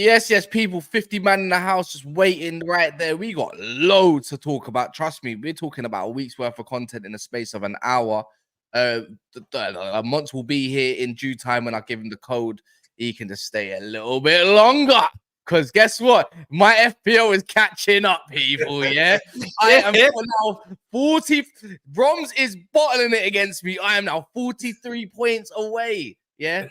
Yes, people, 50 man in the house just waiting right there. We got loads to talk about. Trust me, we're talking about a week's worth of content in the space of an hour. Monts will be here in due time when I give him the code. He can just stay a little bit longer. Because guess what? My FPO is catching up, people, yeah? I am now 40. Broms is bottling it against me. I am now 43 points away, yeah?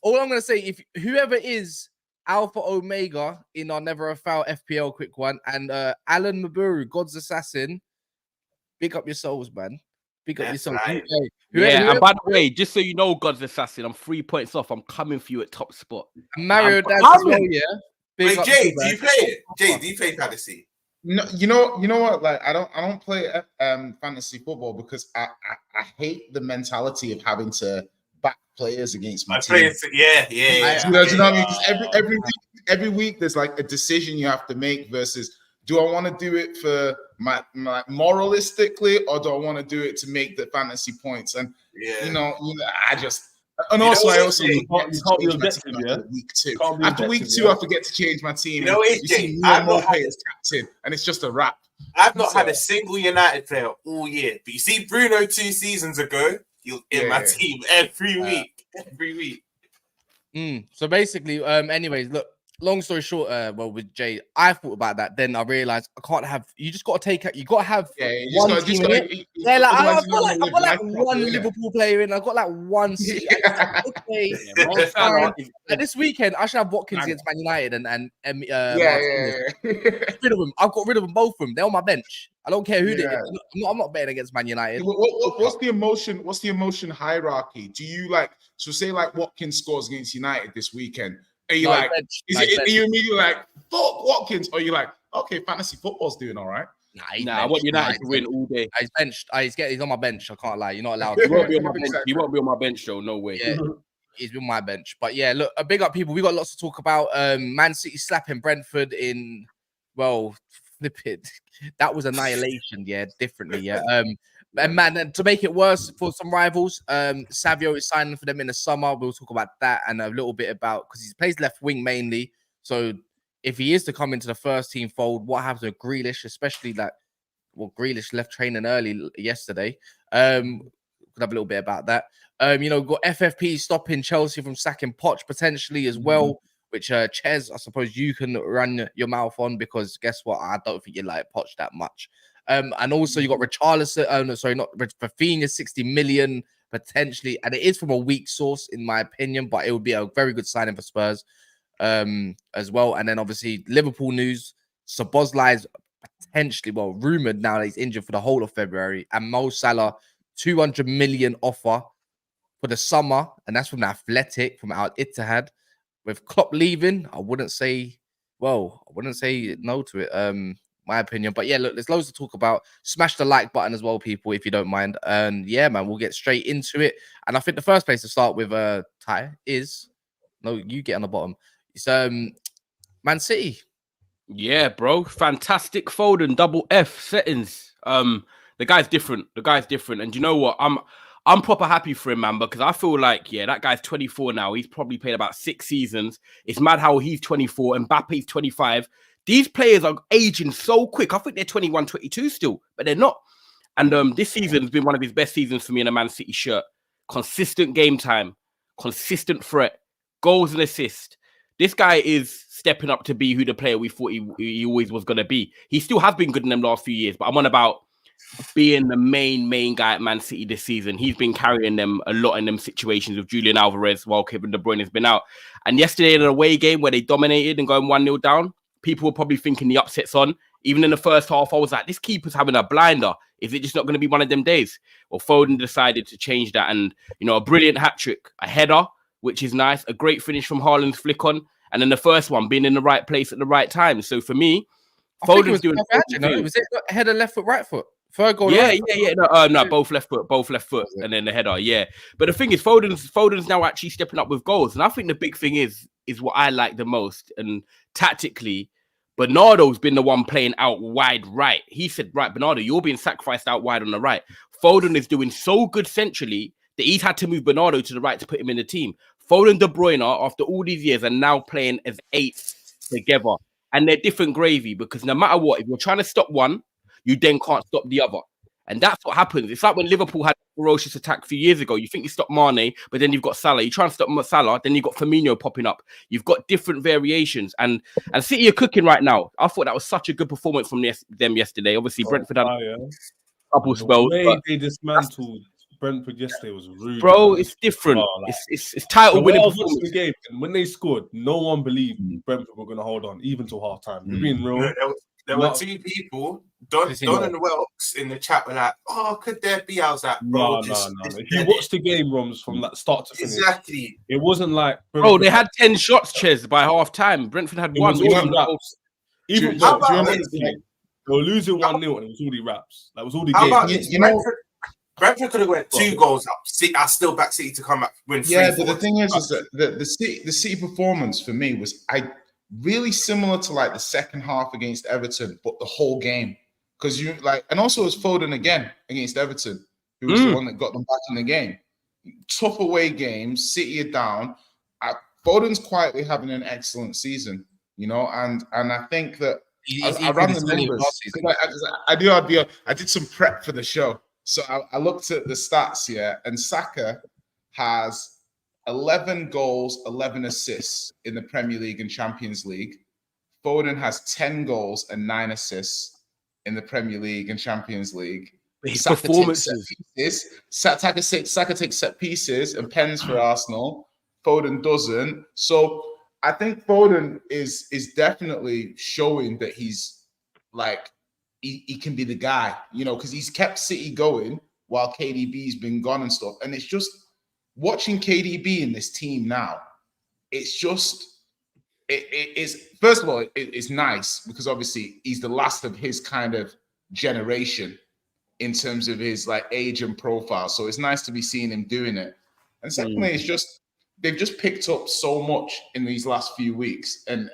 All I'm going to say, if whoever is Alpha Omega in our Never a Foul FPL quick one, and Alan Maburu, God's Assassin, big up your souls, man. Big up your souls. Right. And by the way, just so you know, God's Assassin, I'm 3 points off. I'm coming for you at top spot. Mario Daz as well, yeah? Wait, Jay, do you play it? Jay, do you play fantasy? No, you know what? Like, I don't play fantasy football because I hate the mentality of having to back players against my team. Yeah. You know what I mean? Because every week there's like a decision you have to make versus do I want to do it for my moralistically or do I want to do it to make the fantasy points? And you know, I just. And also, I also week 2. After week 2, I forget to change my team. You know what, you see more players captain, and it's just a wrap. I've not had a single United player all year. But you see, Bruno 2 seasons ago, he was in my team every week. So basically, anyways, look. Long story short, with Jay, I thought about that. Then I realized I can't have. You just got to take it. You got to have one team in it. Yeah, like I've got like one Liverpool player in. I've got like one City. Okay, and this weekend I should have Watkins against Man United and Get rid of them. I've got rid of them, both of them. They're on my bench. I don't care who they are. I'm not betting against Man United. What's the emotion? What's the emotion hierarchy? Do you like? So say like Watkins scores against United this weekend. Are you are you immediately like, fuck Watkins? Or are you like, okay, fantasy football's doing all right? Nah, I want United to win all day. He's benched. He's on my bench. I can't lie. You're not allowed. He won't be on my bench. He won't be on my bench, though. No way. Yeah, he's on my bench. But yeah, look, a big up, people. We got lots to talk about. Man City slapping Brentford in, flip it. That was annihilation. Yeah, differently. Yeah. And man, to make it worse for some rivals, Savio is signing for them in the summer. We'll talk about that and a little bit about because he plays left wing mainly. So if he is to come into the first team fold, what happens with Grealish, especially Grealish left training early yesterday. Could have a little bit about that. Got FFP stopping Chelsea from sacking Poch potentially as well, which Ches, I suppose you can run your mouth on because guess what? I don't think you like Poch that much. And also you got Richarlison, Raphinha, 60 million potentially, and it is from a weak source in my opinion, but it would be a very good signing for Spurs as well. And then obviously Liverpool news, Szoboszlai is potentially, rumored now that he's injured for the whole of February, and Mo Salah 200 million offer for the summer, and that's from the Athletic, from our Ittihad. With Klopp leaving, I wouldn't say no to it. My opinion, but yeah, look, there's loads to talk about. Smash the like button as well, people, if you don't mind. And yeah, man, we'll get straight into it. And I think the first place to start with, Ty, is you get on the bottom. It's Man City. Yeah, bro, fantastic Foden, double F settings. The guy's different. And you know what? I'm proper happy for him, man, because I feel like, that guy's 24 now. He's probably played about 6 seasons. It's mad how he's 24, Mbappe's 25. These players are aging so quick. I think they're 21, 22 still, but they're not. And this season has been one of his best seasons for me in a Man City shirt. Consistent game time, consistent threat, goals and assists. This guy is stepping up to be who the player we thought he always was going to be. He still has been good in them last few years, but I'm on about being the main guy at Man City this season. He's been carrying them a lot in them situations with Julian Alvarez while Kevin De Bruyne has been out. And yesterday in an away game where they dominated and going 1-0 down, people were probably thinking the upset's on. Even in the first half, I was like, this keeper's having a blinder. Is it just not going to be one of them days? Well, Foden decided to change that. And, a brilliant hat-trick, a header, which is nice, a great finish from Haaland's flick on, and then the first one being in the right place at the right time. So for me, Foden's doing... Was it header left foot, right foot? Third goal. Yeah. No, both left foot, and then the header. Yeah, but the thing is, Foden's now actually stepping up with goals, and I think the big thing is what I like the most. And tactically, Bernardo's been the one playing out wide right. He said, right, Bernardo, you're being sacrificed out wide on the right. Foden is doing so good centrally that he's had to move Bernardo to the right to put him in the team. Foden, De Bruyne, after all these years, are now playing as 8 together. And they're different gravy because no matter what, if you're trying to stop one, you then can't stop the other. And that's what happens. It's like when Liverpool had a ferocious attack a few years ago. You think you stop Mane, but then you've got Salah. You try and stop Salah, then you've got Firmino popping up. You've got different variations. And City are cooking right now. I thought that was such a good performance from them yesterday. Obviously, Brentford had a couple spells. The way they dismantled Brentford yesterday was rude. Bro, man. it's different. Oh, like, it's title winning performance. The game, and when they scored, no one believed Brentford were going to hold on, even till half time. You're being real. There were 2 people, Don and the Welks, in the chat were like, "Oh, could there be?" I was like, "Bro, no. If you watch the game, Roms, from like start to finish, exactly, it wasn't like Brentford they had 10 shots, Ches, by half time. Brentford had 1. Even they were losing 1-0, and it was all the raps. That was all the how game. about Brentford could have went 2 goals up. I still back City to come back win 3. Yeah, but the thing is that the City performance for me was really similar to like the second half against Everton, but the whole game. Because you like, and also it was Foden again against Everton, who was the one that got them back in the game. Tough away games, City are down. Foden's quietly having an excellent season, you know, and I think that I ran the numbers. I did some prep for the show, so I looked at the stats here, and Saka has 11 goals, 11 assists in the Premier League and Champions League. Foden has 10 goals and 9 assists in the Premier League and Champions League. His Saka performances. Saka takes set pieces and pens for Arsenal. Foden doesn't. So I think Foden is definitely showing that he's like he can be the guy, you know, because he's kept City going while KDB's been gone and stuff. And it's just watching KDB in this team now, it's just it's first of all, it's nice because obviously he's the last of his kind of generation in terms of his like age and profile. So it's nice to be seeing him doing it. And secondly, it's just they've just picked up so much in these last few weeks, and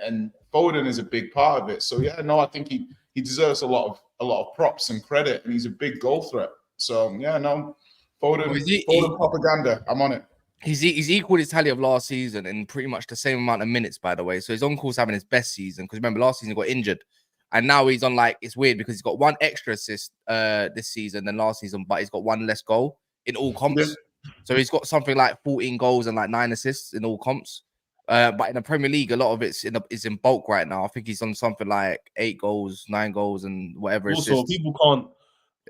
Foden is a big part of it. So yeah, no, I think he deserves a lot of props and credit, and he's a big goal threat. So yeah, no. Foden propaganda. I'm on it. He's equaled his tally of last season in pretty much the same amount of minutes, by the way. So he's on course having his best season because remember last season he got injured, and now he's on like it's weird because he's got 1 extra assist this season than last season, but he's got 1 less goal in all comps. Yeah. So he's got something like 14 goals and like 9 assists in all comps. But in the Premier League, a lot of it's in bulk right now. I think he's on something like 8 goals, 9 goals, and whatever. Also, people can't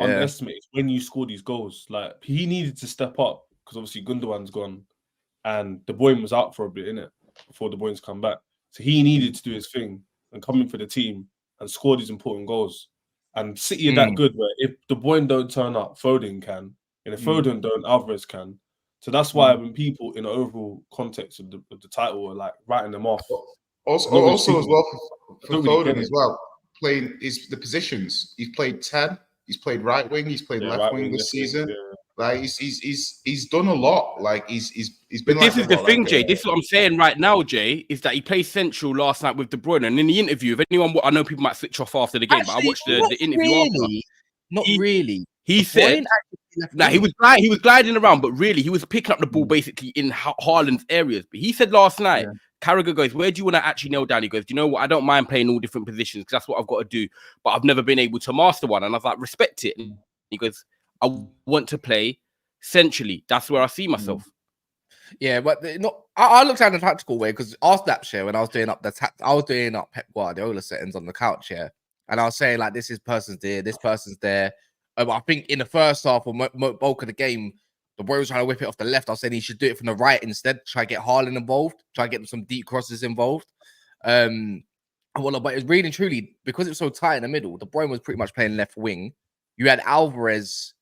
underestimate when you score these goals. Like he needed to step up because obviously Gundogan's gone and De Bruyne was out for a bit, innit? Before De Bruyne's come back. So he needed to do his thing and come in for the team and score these important goals. And City are that good where if De Bruyne don't turn up, Foden can. And if Foden don't, Alvarez can. So that's why when people in the overall context of the title are like writing them off. Also as well for Foden as well, playing the positions. He's played 10. He's played right wing. He's played left wing this season. Yeah. Like he's done a lot. Like he's been. But this is the thing, Jay. This is what I'm saying right now, Jay. Is that he played central last night with De Bruyne, and in the interview, if anyone, I know people might switch off after the game, but I watched the interview after. Not really. He said, he was gliding around, but really he was picking up the ball basically in Haaland's areas. But he said last night, Carragher goes, where do you want to actually nail down? He goes, do you know what? I don't mind playing all different positions because that's what I've got to do. But I've never been able to master one. And I was like, respect it. And he goes, I want to play centrally. That's where I see myself. Yeah, but I looked at it in a tactical way because after that share when I was doing up Pep Guardiola settings on the couch here, and I was saying like this person's there, this person's there. I think in the first half or bulk of the game, the boy was trying to whip it off the left. I was saying he should do it from the right instead. Try to get Haaland involved. Try to get some deep crosses involved. But it's really and truly because it was so tight in the middle. De Bruyne was pretty much playing left wing. You had Alvarez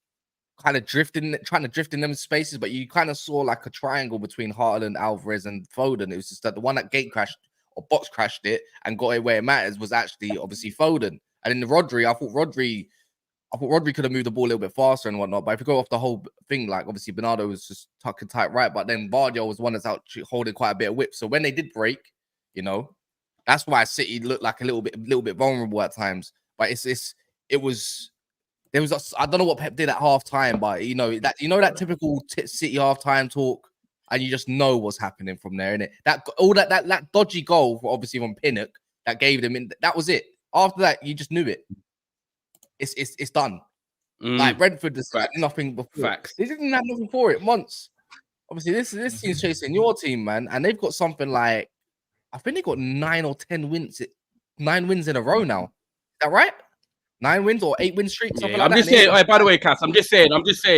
kind of trying to drift in them spaces, but you kind of saw like a triangle between Haaland, Alvarez, and Foden. It was just that the one that gate crashed or box crashed it and got it where it matters was actually obviously Foden. And in the Rodri, I thought Rodri could have moved the ball a little bit faster and whatnot. But if you go off the whole thing, like obviously Bernardo was just tucking tight right, but then Vardy was the one that's out holding quite a bit of whip. So when they did break, you know, that's why City looked like a little bit vulnerable at times. But there was I don't know what Pep did at half time, but you know that typical City half time talk and you just know what's happening from there, innit? That dodgy goal, obviously from Pinnock, that gave them in. That was it. After that, you just knew it. It's done. Like Brentford has had nothing before. Facts. They didn't have nothing for it once. Obviously, this team's chasing your team, man, and they've got something like, I think they got 9 or 10 wins. 9 wins in a row now. Is that right? 9 wins or 8 win streak. Something like I'm that. just saying. By the way, Cass, I'm just saying,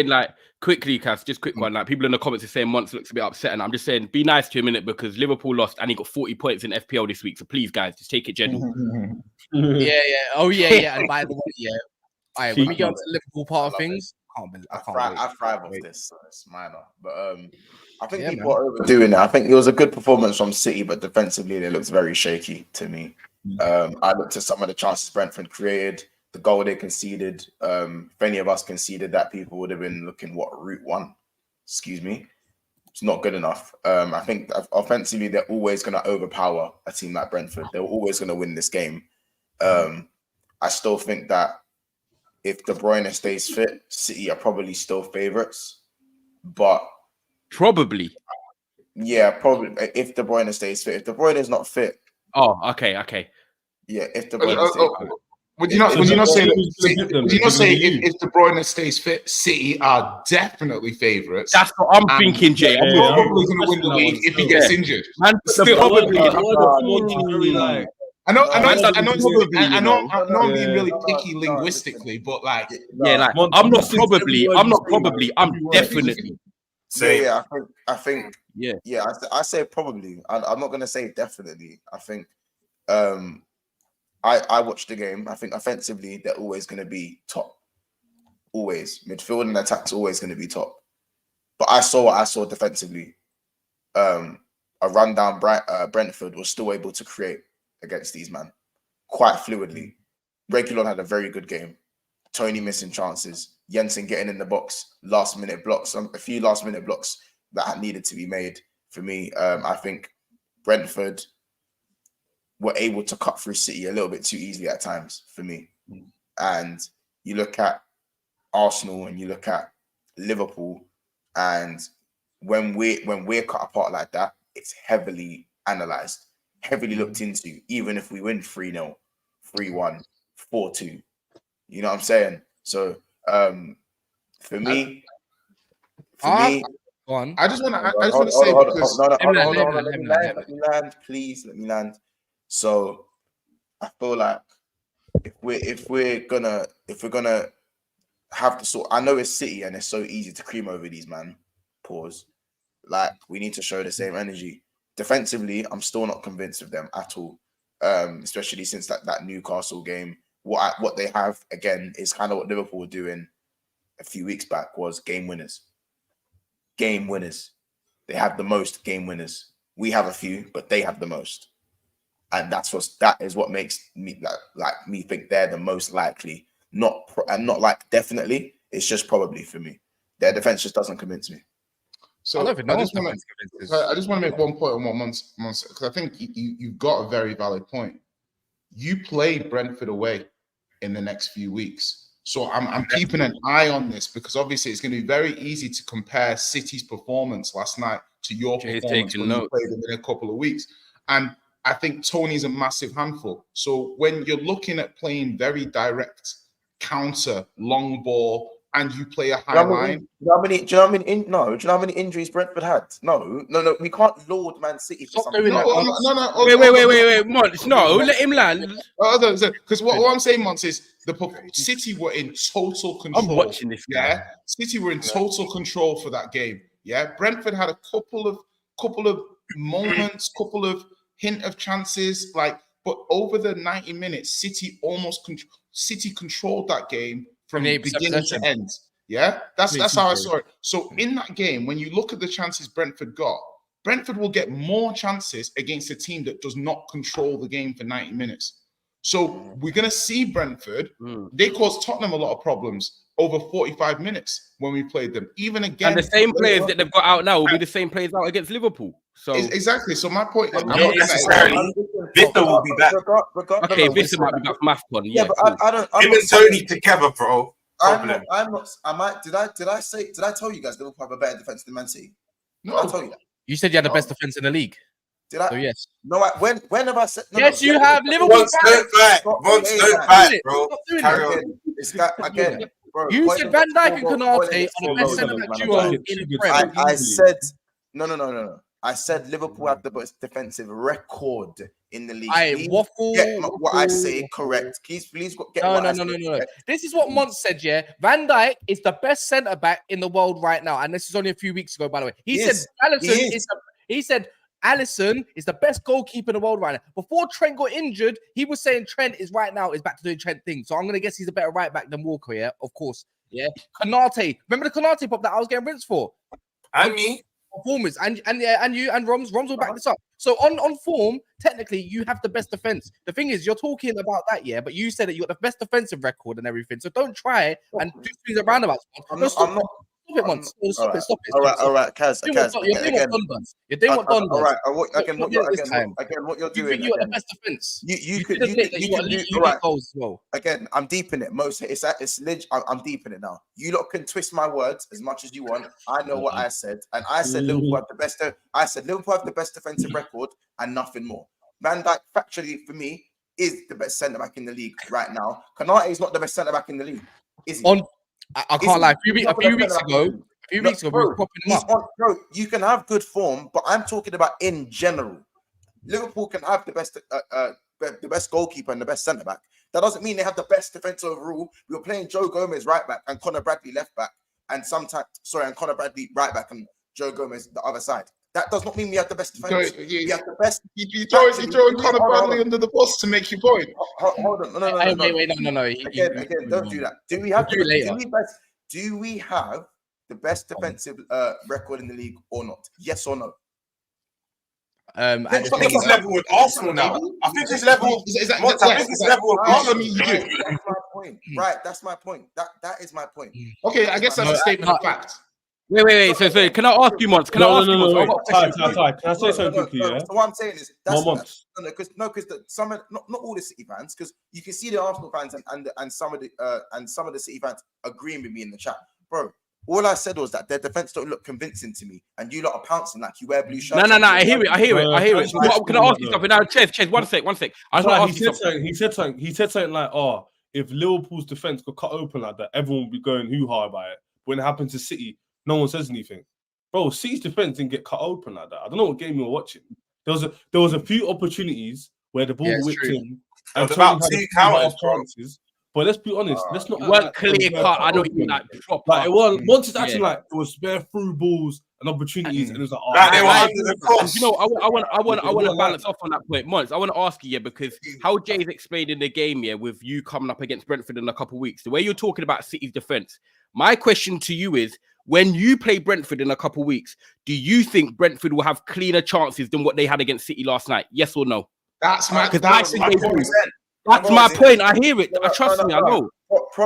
like quickly, Cass, just quick one. Like people in the comments are saying Monts looks a bit upset, and I'm just saying, be nice to him a minute because Liverpool lost and he got 40 points in FPL this week. So please, guys, just take it gentle. Yeah. Oh yeah. And by the way, yeah. All right, when we get to the Liverpool part of things, I thrive off this, so it's minor. But I think people are overdoing it. I think it was a good performance from City, but defensively they looked very shaky to me. I looked at some of the chances Brentford created, the goal they conceded. If any of us conceded that, people would have been looking route one. Excuse me. It's not good enough. I think offensively they're always going to overpower a team like Brentford. They're always going to win this game. I still think that if De Bruyne stays fit, City are probably still favourites. But probably. Yeah, probably. If De Bruyne stays fit. If De Bruyne is not fit. Oh, okay. Yeah, if De Bruyne stays fit. Would you not say if De Bruyne stays fit, City are definitely favourites? That's what I'm thinking, Jay. Probably going to win the league if he gets injured. Man, I know I'm being really picky linguistically, but like, I'm not probably, I'm definitely. I think, I say probably. I'm not going to say definitely. I think, I watched the game. I think offensively, they're always going to be top. Always. Midfield and attack's always going to be top. But I saw what I saw defensively. A rundown Brentford was still able to create against these men quite fluidly. Reguilon had a very good game. Tony missing chances. Jensen getting in the box. Last minute blocks. A few last minute blocks that had needed to be made for me. I think Brentford were able to cut through City a little bit too easily at times for me. And you look at Arsenal and you look at Liverpool, and when we're cut apart like that, it's heavily analysed, heavily looked into, even if we win 3-0, 3-1, 4-2. You know what I'm saying? So for me, go on. I just want to say because let me land, please. Let me land. So I feel like if we're gonna have to sort, I know it's City and it's so easy to cream over these man. Pause. Like we need to show the same energy. Defensively, I'm still not convinced of them at all. Especially since that Newcastle game. What they have again is kind of what Liverpool were doing a few weeks back, was game winners. Game winners. They have the most game winners. We have a few, but they have the most. And that is what makes me like me think they're the most likely. Not like definitely. It's just probably for me. Their defense just doesn't convince me. So I just want to make one point on what Monts, because I think you've got a very valid point. You play Brentford away in the next few weeks. So I'm keeping an eye on this, because obviously it's going to be very easy to compare City's performance last night to your performance when you played them in a couple of weeks. And I think Tony's a massive handful. So when you're looking at playing very direct, counter, long ball, and you play a high line. Do you know how many injuries Brentford had? No. We can't laud Man City for something. Wait, Monts, let him land. Because what I'm saying, Monts, is City were in total control. I'm watching this guy. Yeah, City were in total control for that game. Yeah, Brentford had a couple of moments, couple of hint of chances, but over the 90 minutes, City controlled that game from beginning to end. Yeah, that's how I saw it. So in that game, when you look at the chances Brentford got, Brentford will get more chances against a team that does not control the game for 90 minutes. So we're going to see Brentford. They caused Tottenham a lot of problems over 45 minutes when we played them. Even again, and the same players that they've got out now will be the same players out against Liverpool. So exactly. So my point is, Victor will be back. Okay, Victor might be back from AFCON. Yeah, but cool. I don't. Him and Tony together, bro. I'm not. Did I tell you guys Liverpool have a better defense than Man City? No, I'll tell you that. You said you had the best defense in the league. Did I? So yes. No, when have I said? No, Yes, you yeah, have. Liverpool. Once don't bite. Once don't bite, bro. Stop doing Carry it. on. It's got again. Bro, You said Van Dijk and Konate are the goals, best man. centre-back Man, duo I in got the it. Prem. I said no. I said Liverpool have the best defensive record in the league. I Please waffle. get what I say waffle. correct. Please get No, what no, I no, say no, no. correct. This is what Mont said, yeah. Van Dijk is the best centre back in the world right now, and this is only a few weeks ago, by the way. He said Alisson is the best goalkeeper in the world right now. Before Trent got injured, he was saying Trent is back to doing Trent things. So I'm gonna guess he's a better right back than Walker, yeah, of course. Yeah. Konate. Remember the Konate pop that I was getting rinsed for? And me. Performance and you and Roms will back this up. So on form, technically, you have the best defense. The thing is, you're talking about that, yeah, but you said that you got the best defensive record and everything. So don't try and do things around about. Stop it. All right, Kaz. You're doing what Don does. You're doing what Don does. All right, what you're You doing. think you got the best defense? You could do right goals as well. Again, I'm deep in it. I'm deep in it now. You lot can twist my words as much as you want. I know what I said, and I said Liverpool have the best. I said Liverpool have the best defensive record and nothing more. Van Dijk, factually for me, is the best centre back in the league right now. Konate is not the best centre back in the league. Is he? I can't lie. A few weeks ago, we were popping him up. Bro, you can have good form, but I'm talking about in general. Liverpool can have the best goalkeeper and the best centre back. That doesn't mean they have the best defense overall. We were playing Joe Gomez right back and Conor Bradley left back, and Conor Bradley right back and Joe Gomez the other side. That does not mean we have the best defense. We have the best. You throwing Conor Bradley under the bus to make your point. Hold on, no. Again, don't do that. Do we have the best defensive record in the league or not? Yes or no? I think it's level with Arsenal now. I think it's level. It's level with Arsenal. That's my point. Right, that's my point. That is my point. Okay, I guess that's a statement of fact. Wait. So can I ask you once? Can I say something quickly? Yeah. So what I'm saying is because not all the City fans, because you can see the Arsenal fans and some of the City fans agreeing with me in the chat, bro. All I said was that their defense don't look convincing to me, and you lot are pouncing like you wear blue shirts. No. I hear it. Can I ask you something now? Ches, one sec. He said something like, "Oh, if Liverpool's defense got cut open like that, everyone would be going hoo-ha about it. When it happened to City, no one says anything." Bro, City's defense didn't get cut open like that. I don't know what game you were watching. There was a few opportunities where the ball whipped in. And about 2 counters, chances. But let's be honest. Let's not. It weren't clear cut. I don't mean like proper. Like it was once it's actually like it was bare through balls and opportunities, and it was like, they were under the cross. You know, I want to balance off on that point, Mons. I want to ask you, because how Jay's explained in the game, with you coming up against Brentford in a couple of weeks, the way you're talking about City's defense. My question to you is, when you play Brentford in a couple of weeks, do you think Brentford will have cleaner chances than what they had against City last night? Yes or no? That's my point. That's my point. I hear it. Trust me, I know.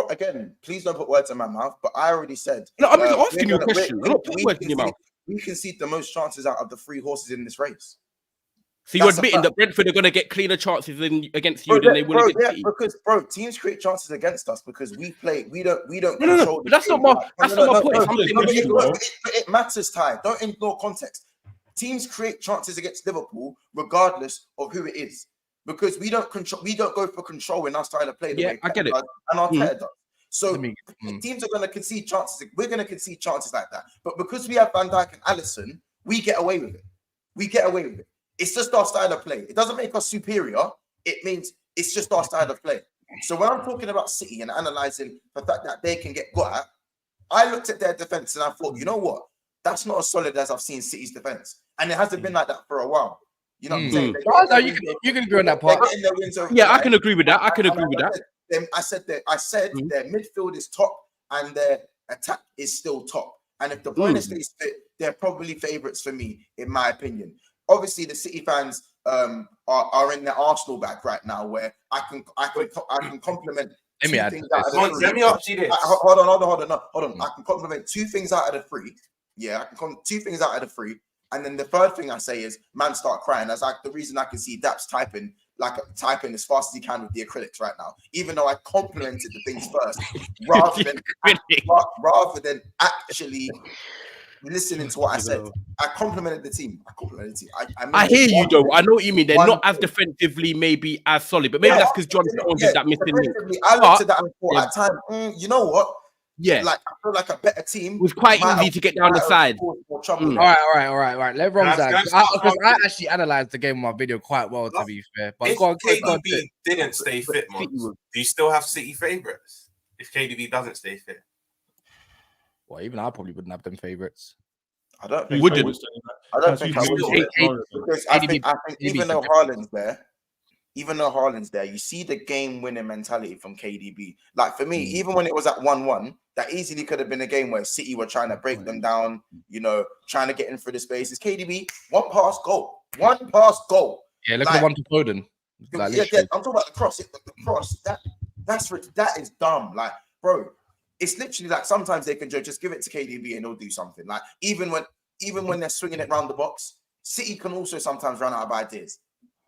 Again, please don't put words in my mouth, but I already said. No, I'm just asking you a question. I'm not putting words in your mouth. We concede the most chances out of the 3 horses in this race. So you're admitting that Brentford are going to get cleaner chances against you than they will against City? Because teams create chances against us because we don't control. But that's not my point. It matters, Ty. Don't ignore context. Teams create chances against Liverpool regardless of who it is. Because we don't go for control in our style of play. I get it. And Arteta does. So teams are going to concede chances. We're going to concede chances like that. But because we have Van Dijk and Alisson, we get away with it. It's just our style of play. It doesn't make us superior. It means it's just our style of play. So when I'm talking about City and analysing the fact that they can get got at, I looked at their defence and I thought, you know what? That's not as solid as I've seen City's defence. And it hasn't been like that for a while. You know what I'm saying? You can agree on that part. I can agree with that. I said their midfield is top and their attack is still top. And if the Bruyne stays fit, they're probably favourites for me, in my opinion. Obviously, the City fans are in their Arsenal bag right now, where I can compliment. Let me ask you this. Hold on. I can compliment 2 things out of the 3. Yeah, I can 2 things out of the 3. And then the third thing I say is, man, start crying. That's like the reason I can see Daps typing as fast as he can with the acrylics right now. Even though I complimented the things first, rather than actually listening to what I said. I complimented the team. I hear you though. I know what you mean. They're not as defensively maybe as solid, but maybe that's because John Stones is that missing link. I looked at that and thought at time, you know what? Yeah, like I feel like a better team. It was quite easy to get down the side. All right. Let Ron I actually analysed the game on my video quite well, to be fair. But if KDB didn't stay fit, do you still have City favourites? If KDB doesn't stay fit, well, even I probably wouldn't have them favourites. I don't think wouldn't. I don't think I would. Because I think even though Haaland's there, you see the game-winning mentality from KDB. Like for me, even when it was at 1-1, that easily could have been a game where City were trying to break them down, trying to get in through the spaces. KDB, one pass, goal. Yeah, look at the one to Foden. Like, I'm talking about the cross. The cross, that is dumb. Like, bro, it's literally like sometimes they can just give it to KDB and he'll do something. Like even when they're swinging it around the box, City can also sometimes run out of ideas.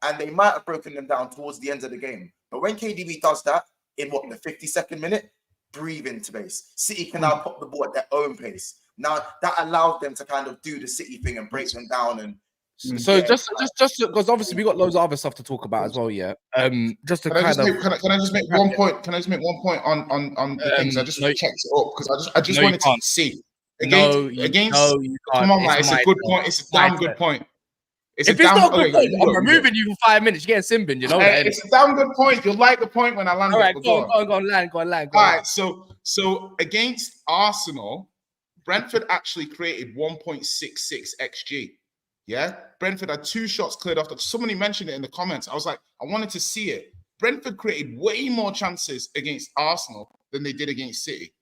And they might have broken them down towards the end of the game. But when KDB does that, in the 52nd minute, breathe into base. City can now pop the ball at their own pace. Now, that allows them to kind of do the City thing and break them down. And so just because obviously we got loads of other stuff to talk about as well, yeah. Just to can I just make one point? Can I just make one point on the things? I just checked it up because I just wanted to see. Come on, man. It's a good point. It's a damn good point. If it's not a good point, I'm removing you for 5 minutes. You're getting Simbin, you know that. It's a damn good point. You'll like the point when I land. All right, go on, land. All right, so against Arsenal, Brentford actually created 1.66 XG. Yeah, Brentford had 2 shots cleared off. Somebody mentioned it in the comments. I was like, I wanted to see it. Brentford created way more chances against Arsenal than they did against City.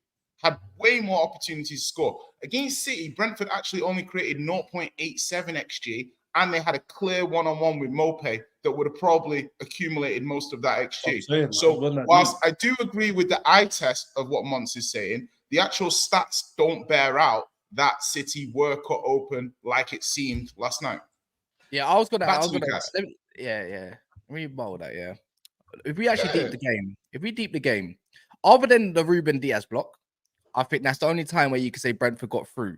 Had way more opportunities to score. Against City, Brentford actually only created 0.87 XG. And they had a clear one-on-one with Mope that would have probably accumulated most of that XG. So whilst I do agree with the eye test of what Mons is saying, the actual stats don't bear out that City were cut open like it seemed last night. Yeah, I was gonna re-bowl that, yeah. If we actually deep the game, other than the Ruben Diaz block, I think that's the only time where you could say Brentford got through.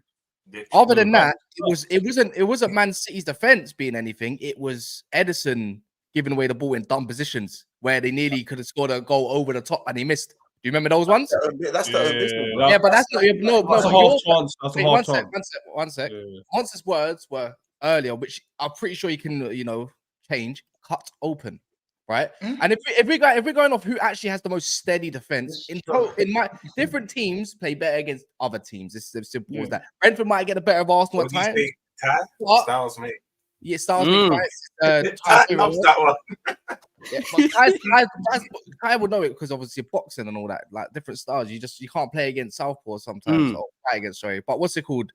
Other than that, it wasn't Man City's defense being anything. It was Ederson giving away the ball in dumb positions where they nearly could have scored a goal over the top and he missed. Do you remember those ones? That's the but that's not that's a half chance. That's a half chance. One sec. Hans's words were earlier, which I'm pretty sure you can change. Cut open. Right, and if we're going off who actually has the most steady defense in my different teams play better against other teams. It's as simple as that. Brentford might get a better of Arsenal at times. Styles, mate. Yeah, Styles, right? Ty loves that one. Yeah, but Ty would know it because obviously boxing and all that, like different styles. You can't play against Southpaw sometimes or play against But what's it called?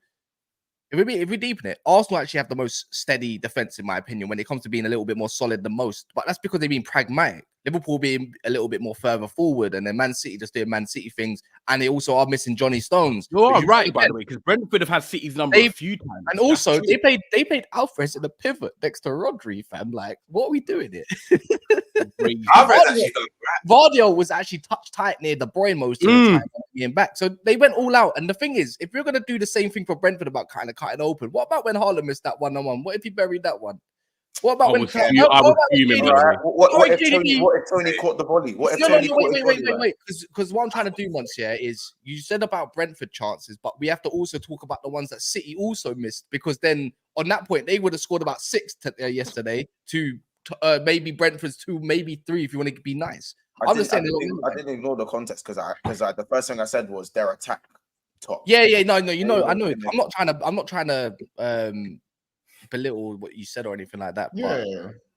If we deepen it, Arsenal actually have the most steady defense, in my opinion, when it comes to being a little bit more solid than most. But that's because they've been pragmatic. Liverpool being a little bit more further forward, and then Man City just doing Man City things. And they also are missing Johnny Stones. You're right, by the way, because Brentford have had City's number a few times. And also, they played Alvarez in the pivot next to Rodri, fam. Like, what are we doing here? Vardio was actually touch tight near De Bruyne most of the time being back. So they went all out. And the thing is, if you're going to do the same thing for Brentford about kind of cutting open, what about when Haaland missed that 1-on-1? What if he buried that one? What about what if Tony caught the volley? What if Tony wait. Because what I'm trying to do once here is you said about Brentford chances, but we have to also talk about the ones that City also missed, because then on that point they would have scored about 6 yesterday to maybe Brentford's 2, maybe 3 if you want to be nice. I didn't ignore the context because the first thing I said was their attack top. No, I know. I'm not trying to belittle what you said or anything like that. But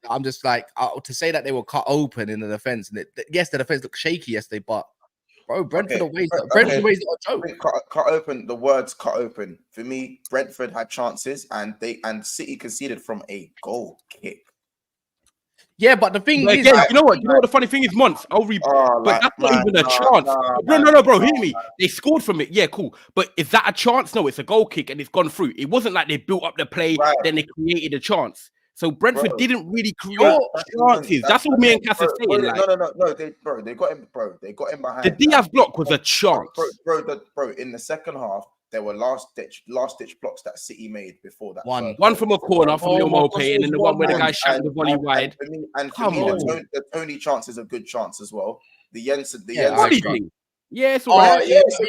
I'm just like to say that they were cut open in the defense, and yes, the defense looked shaky yesterday, but bro, Brentford away is not a joke. Cut open. The words cut open for me. Brentford had chances, and City conceded from a goal kick. Yeah, but the thing is, you know what the funny thing is, Mons, but that's not even a chance. No, bro, hear me. They scored from it. Yeah, cool. But is that a chance? No, it's a goal kick and it's gone through. It wasn't like they built up the play, then they created a chance. So Brentford didn't really create chances. That's all me and Cass are saying. No. They got him, bro. They got him behind. The Diaz block was a chance. Bro, in the second half, there were last ditch blocks that City made before that. One from a corner from Lil Mope, and then the one where the guy shot the volley wide. For me, the Tony chance is a good chance as well. The Jensen, yeah, it's all right. That's a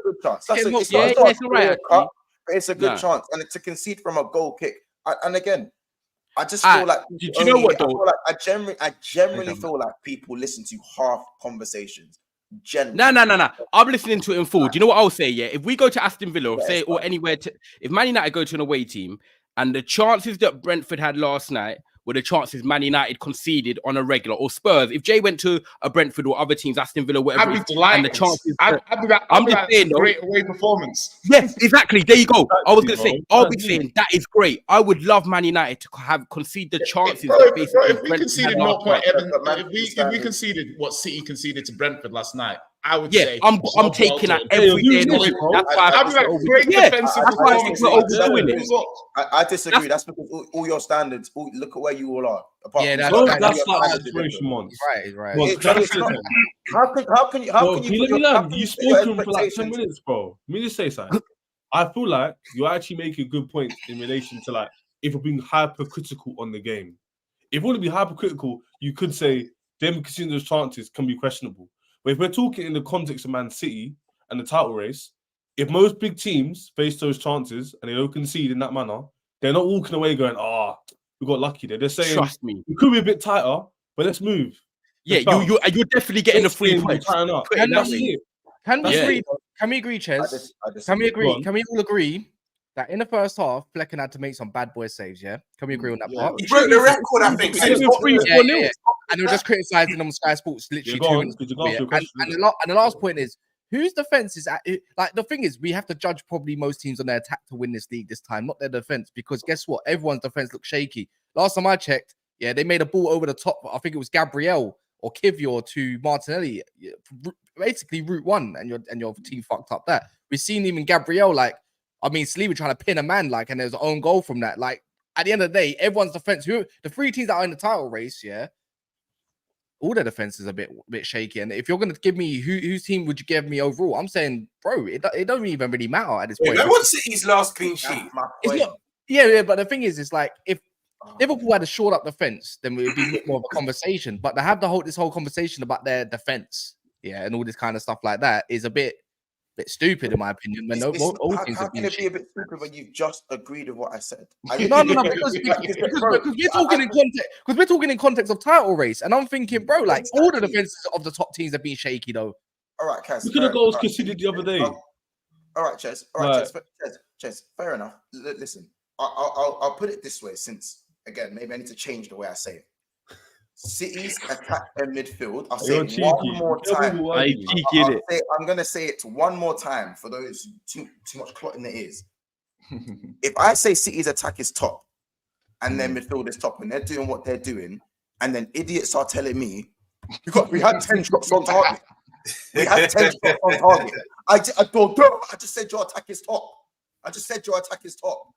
good chance. It's all right. But it's a good chance, and to concede from a goal kick, and again, I just feel like do you know what though? I generally feel like people listen to half conversations. No. I'm listening to it in full. Do you know what I'll say? Yeah, if we go to Aston Villa, or anywhere, if Man United go to an away team, and the chances that Brentford had last night were the chances Man United conceded on a regular, or Spurs, if Jay went to a Brentford or other teams, Aston Villa, whatever, I'd be delighted. and the chances, I'm just saying, great away performance. Yes, exactly. There you go. I was going to say, I'll be saying that is great. I would love Man United to have concede the chances. If we conceded 0.7, if we conceded what City conceded to Brentford last night, I would say I'm taking that every day. That's why I think we're overdoing it. I disagree. That's because all your standards. Look at where you all are. That's like aspiration ones. Right. How can you? You spoken for like 10 minutes, bro. Let me just say something. I feel like you're actually making a good point in relation to like if we're being hypercritical on the game. If you want to be hypercritical, you could say them conceding those chances can be questionable. But if we're talking in the context of Man City and the title race, if most big teams face those chances and they don't concede in that manner, they're not walking away going, we got lucky there. They're saying, trust me, it could be a bit tighter, but let's move. Yeah, you're definitely getting the 3 points. Can we agree, Ches? Can we agree? Can we all agree that in the first half, Flecken had to make some bad boy saves? Yeah, can we agree on that part? He broke the record, I think. And they were just criticizing them on Sky Sports literally 2 minutes ago. And the last point is, whose defense is like the thing is, we have to judge probably most teams on their attack to win this league this time, not their defense, because guess what? Everyone's defense looks shaky. Last time I checked, they made a ball over the top. I think it was Gabriel or Kivior to Martinelli, basically route one, and your team fucked up that. We've seen even Gabriel, Saliba trying to pin a man, and there's an own goal from that. At the end of the day, everyone's defense, the 3 teams that are in the title race, all their defense is a bit shaky. And if you're going to give me whose team would you give me overall, I'm saying, bro, it don't even really matter at this point. No one's City's last clean sheet. But the thing is, it's like if Liverpool had a shored up defense, then it would be more of a conversation. But to have this whole conversation about their defense, and all this kind of stuff like that is a bit stupid in my opinion. When how can it be a bit stupid when you've just agreed with what I said? No, because we're talking in context of title race, and I'm thinking, bro, all the defenses of the top teams have been shaky though. All right, Kaz. Look at the goals conceded the other day. All right, Ches. Ches. Fair enough. Listen, I'll put it this way, since again maybe I need to change the way I say it. City's attack and midfield. I'll say it one more time. I'm going to say it one more time for those too much clot in the ears. If I say City's attack is top and their midfield is top and they're doing what they're doing, and then idiots are telling me we had 10 shots on target. We had 10 shots on target. I just said your attack is top.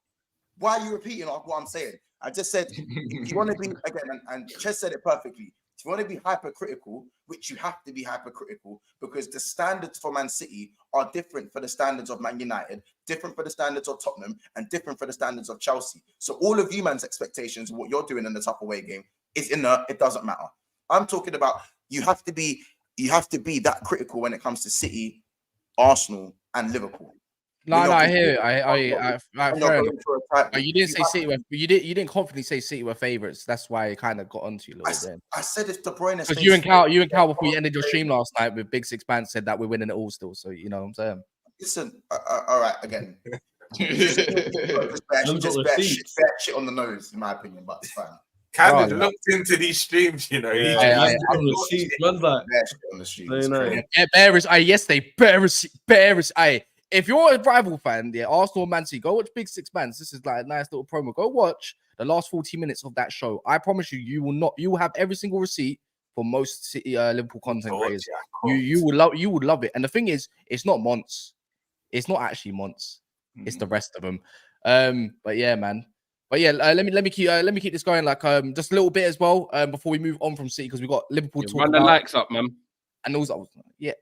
Why are you repeating what I'm saying? I just said, if you want to be, again, and Ches said it perfectly, if you want to be hypercritical, which you have to be hypercritical, because the standards for Man City are different for the standards of Man United, different for the standards of Tottenham, and different for the standards of Chelsea. So all of you man's expectations, what you're doing in the top away game, is inert. It doesn't matter. I'm talking about you have to be that critical when it comes to City, Arsenal, and Liverpool. No, I hear it. You didn't say City. You didn't confidently say City were favourites. That's why I kind of got onto you a little bit. I said if De Bruyne, because you and Cal, before you ended your stream last night with Big Six Pants, said that we're winning it all still. So you know what I'm saying. Listen, all right, again. just bad shit on the nose, in my opinion, but it's fine. Kind of looked into these streams, I'm like, if you're a rival fan, Arsenal, Man City, go watch Big Six Pants. This is like a nice little promo. Go watch the last 40 minutes of that show. I promise you will have every single receipt for most City Liverpool content creators. You would love it. And the thing is, it's not Monts. It's not actually Monts. It's the rest of them. But yeah, man. But yeah, let me keep this going just a little bit as well before we move on from City, because we got Liverpool talking run the likes up, man. And those, all right.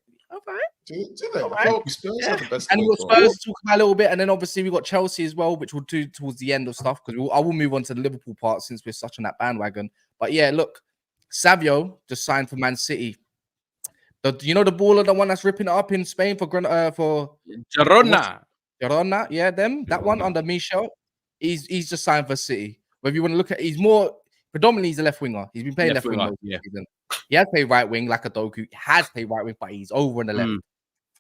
Do they? I thought Spurs had the best. And we got away goal. Spurs to talk about a little bit, and then obviously we got Chelsea as well, which we'll do towards the end of stuff because I will move on to the Liverpool part since we're such on that bandwagon. But yeah, look, Savio just signed for Man City. You know the baller, the one that's ripping it up in Spain for Girona. Girona, yeah, that one under Michel. He's just signed for City. Whether you want to look at, he's more predominantly he's a left winger. He's been playing left wing most of the season. He has played right wing like a Doku. He has played right wing, but he's over on the left, and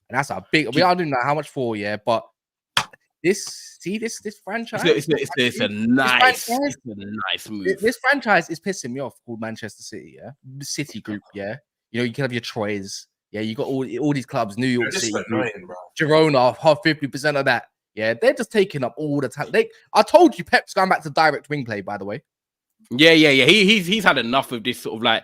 that's a big. I don't know how much for, but this franchise. It's a nice move. This franchise is pissing me off. Called Manchester City, the City Group, You know, you can have your Troyes. Yeah, you got all these clubs, New York City, Girona, 50% of that. Yeah, they're just taking up all the time. I told you, Pep's going back to direct wing play. By the way. Yeah. He's had enough of this sort of like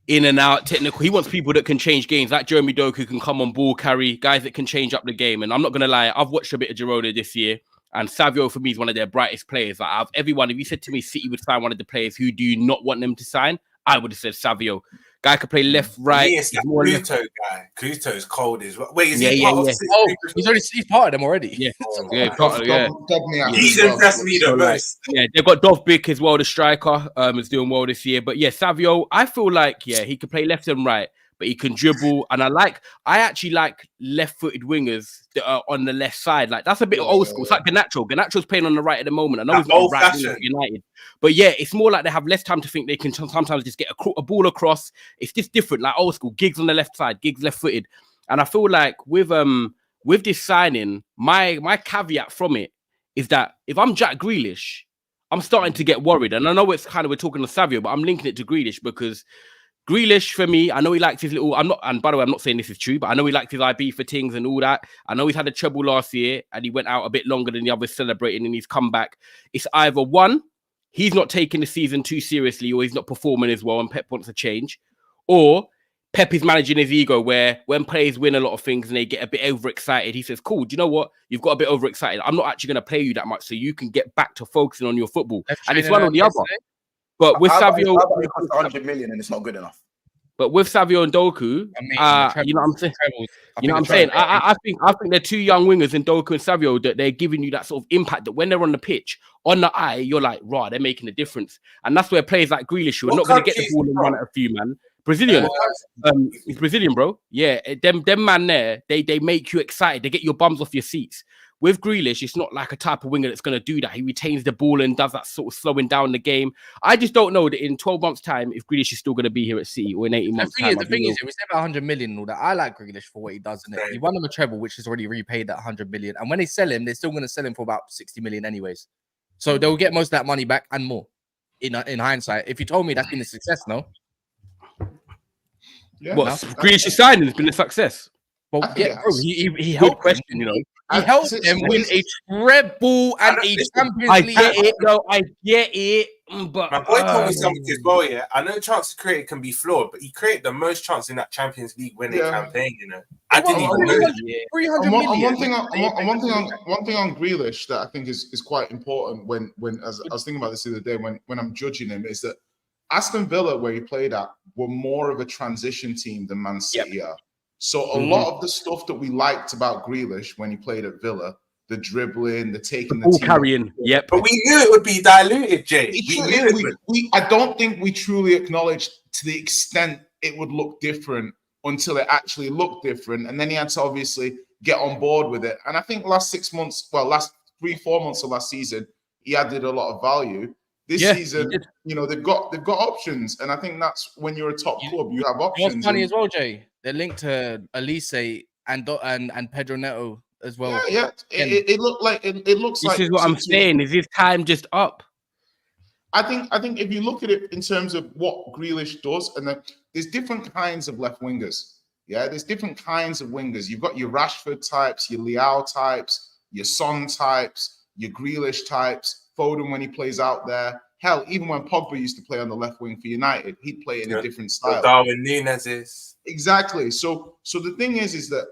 in and out technical. He wants people that can change games, like Jeremy Doku can come on ball carry, guys that can change up the game. And I'm not gonna lie, I've watched a bit of Girona this year, and Savio for me is one of their brightest players. Like out of everyone, if you said to me City would sign one of the players, who do you not want them to sign? I would have said Savio. Guy could play left, right. Yes, that Kuto guy. Kuto's cold as well. Wait, is he part of City? Oh, he's part of them already. Yeah. He's impressed me the most. Yeah, they've got Dovbyk as well, the striker, is doing well this year. But yeah, Savio, I feel like, he can play left and right, but he can dribble. And I actually like left-footed wingers that are on the left side. Like, that's a bit old school. It's like Garnacho. Garnacho's playing on the right at the moment. I know he's not right winger for United. But yeah, it's more like they have less time to think. They can sometimes just get a ball across. It's just different, like old school. Giggs on the left side, Giggs left-footed. And I feel like with this signing, my caveat from it is that if I'm Jack Grealish, I'm starting to get worried. And I know it's kind of, we're talking to Savio, but I'm linking it to Grealish because Grealish, for me, I know he likes his little... and by the way, I'm not saying this is true, but I know he likes his IB for things and all that. I know he's had a treble last year and he went out a bit longer than the others celebrating and he's come back. It's either one, he's not taking the season too seriously or he's not performing as well and Pep wants a change, or Pep is managing his ego where when players win a lot of things and they get a bit overexcited, he says, cool, do you know what? You've got a bit overexcited. I'm not actually going to play you that much so you can get back to focusing on your football. And it's one or the other. But with Savio, 100 million and it's not good enough. But with Savio and Doku, you know what I'm saying? You know what I'm saying? I think they're two young wingers in Doku and Savio that they're giving you that sort of impact that when they're on the pitch, on the eye, you're like, raw, they're making a difference. And that's where players like Grealish, who are not going to get the ball and run at a few, man. Brazilian. He's Brazilian, bro. Yeah, them man there, they make you excited. They get your bums off your seats. With Grealish, it's not like a type of winger that's going to do that. He retains the ball and does that sort of slowing down the game. I just don't know that in 12 months' time, if Grealish is still going to be here at City or in 18 months' time. The thing is, we said about 100 million and all that. I like Grealish for what he does. He won them a treble, which has already repaid that 100 million. And when they sell him, they're still going to sell him for about 60 million anyways. So they'll get most of that money back and more in hindsight. If you told me that's been a success, no? Yeah, Grealish's signing has been a success. Well, yeah, bro, he helped question, you know. He helped them win a treble and a Champions League. I get it. But my boy told me something as well, yeah. I know chances created can be flawed, but he created the most chance in that Champions League winning campaign, you know. I didn't even know. 300 million. One thing on Grealish that I think is quite important when as I was thinking about this the other day when I'm judging him is that Aston Villa, where he played at, were more of a transition team than Man City are. So a lot of the stuff that we liked about Grealish when he played at Villa, the dribbling, the taking the ball team carrying, but we knew it would be diluted, Jay. I don't think we truly acknowledged to the extent it would look different until it actually looked different, and then he had to obviously get on board with it. And I think last 3-4 months of last season, he added a lot of value. This season, you know, they've got options, and I think that's when you're a top club, you have options. What's funny as well, Jay? They're linked to Elise and Pedro Neto as well. Yeah. It looks like this is what I'm saying. Is his time just up? I think if you look at it in terms of what Grealish does, and there's different kinds of left wingers. Yeah, there's different kinds of wingers. You've got your Rashford types, your Leao types, your Son types, your Grealish types, Foden when he plays out there. Hell, even when Pogba used to play on the left wing for United, he'd play in a different style. Darwin Núñez is. Exactly. So the thing is that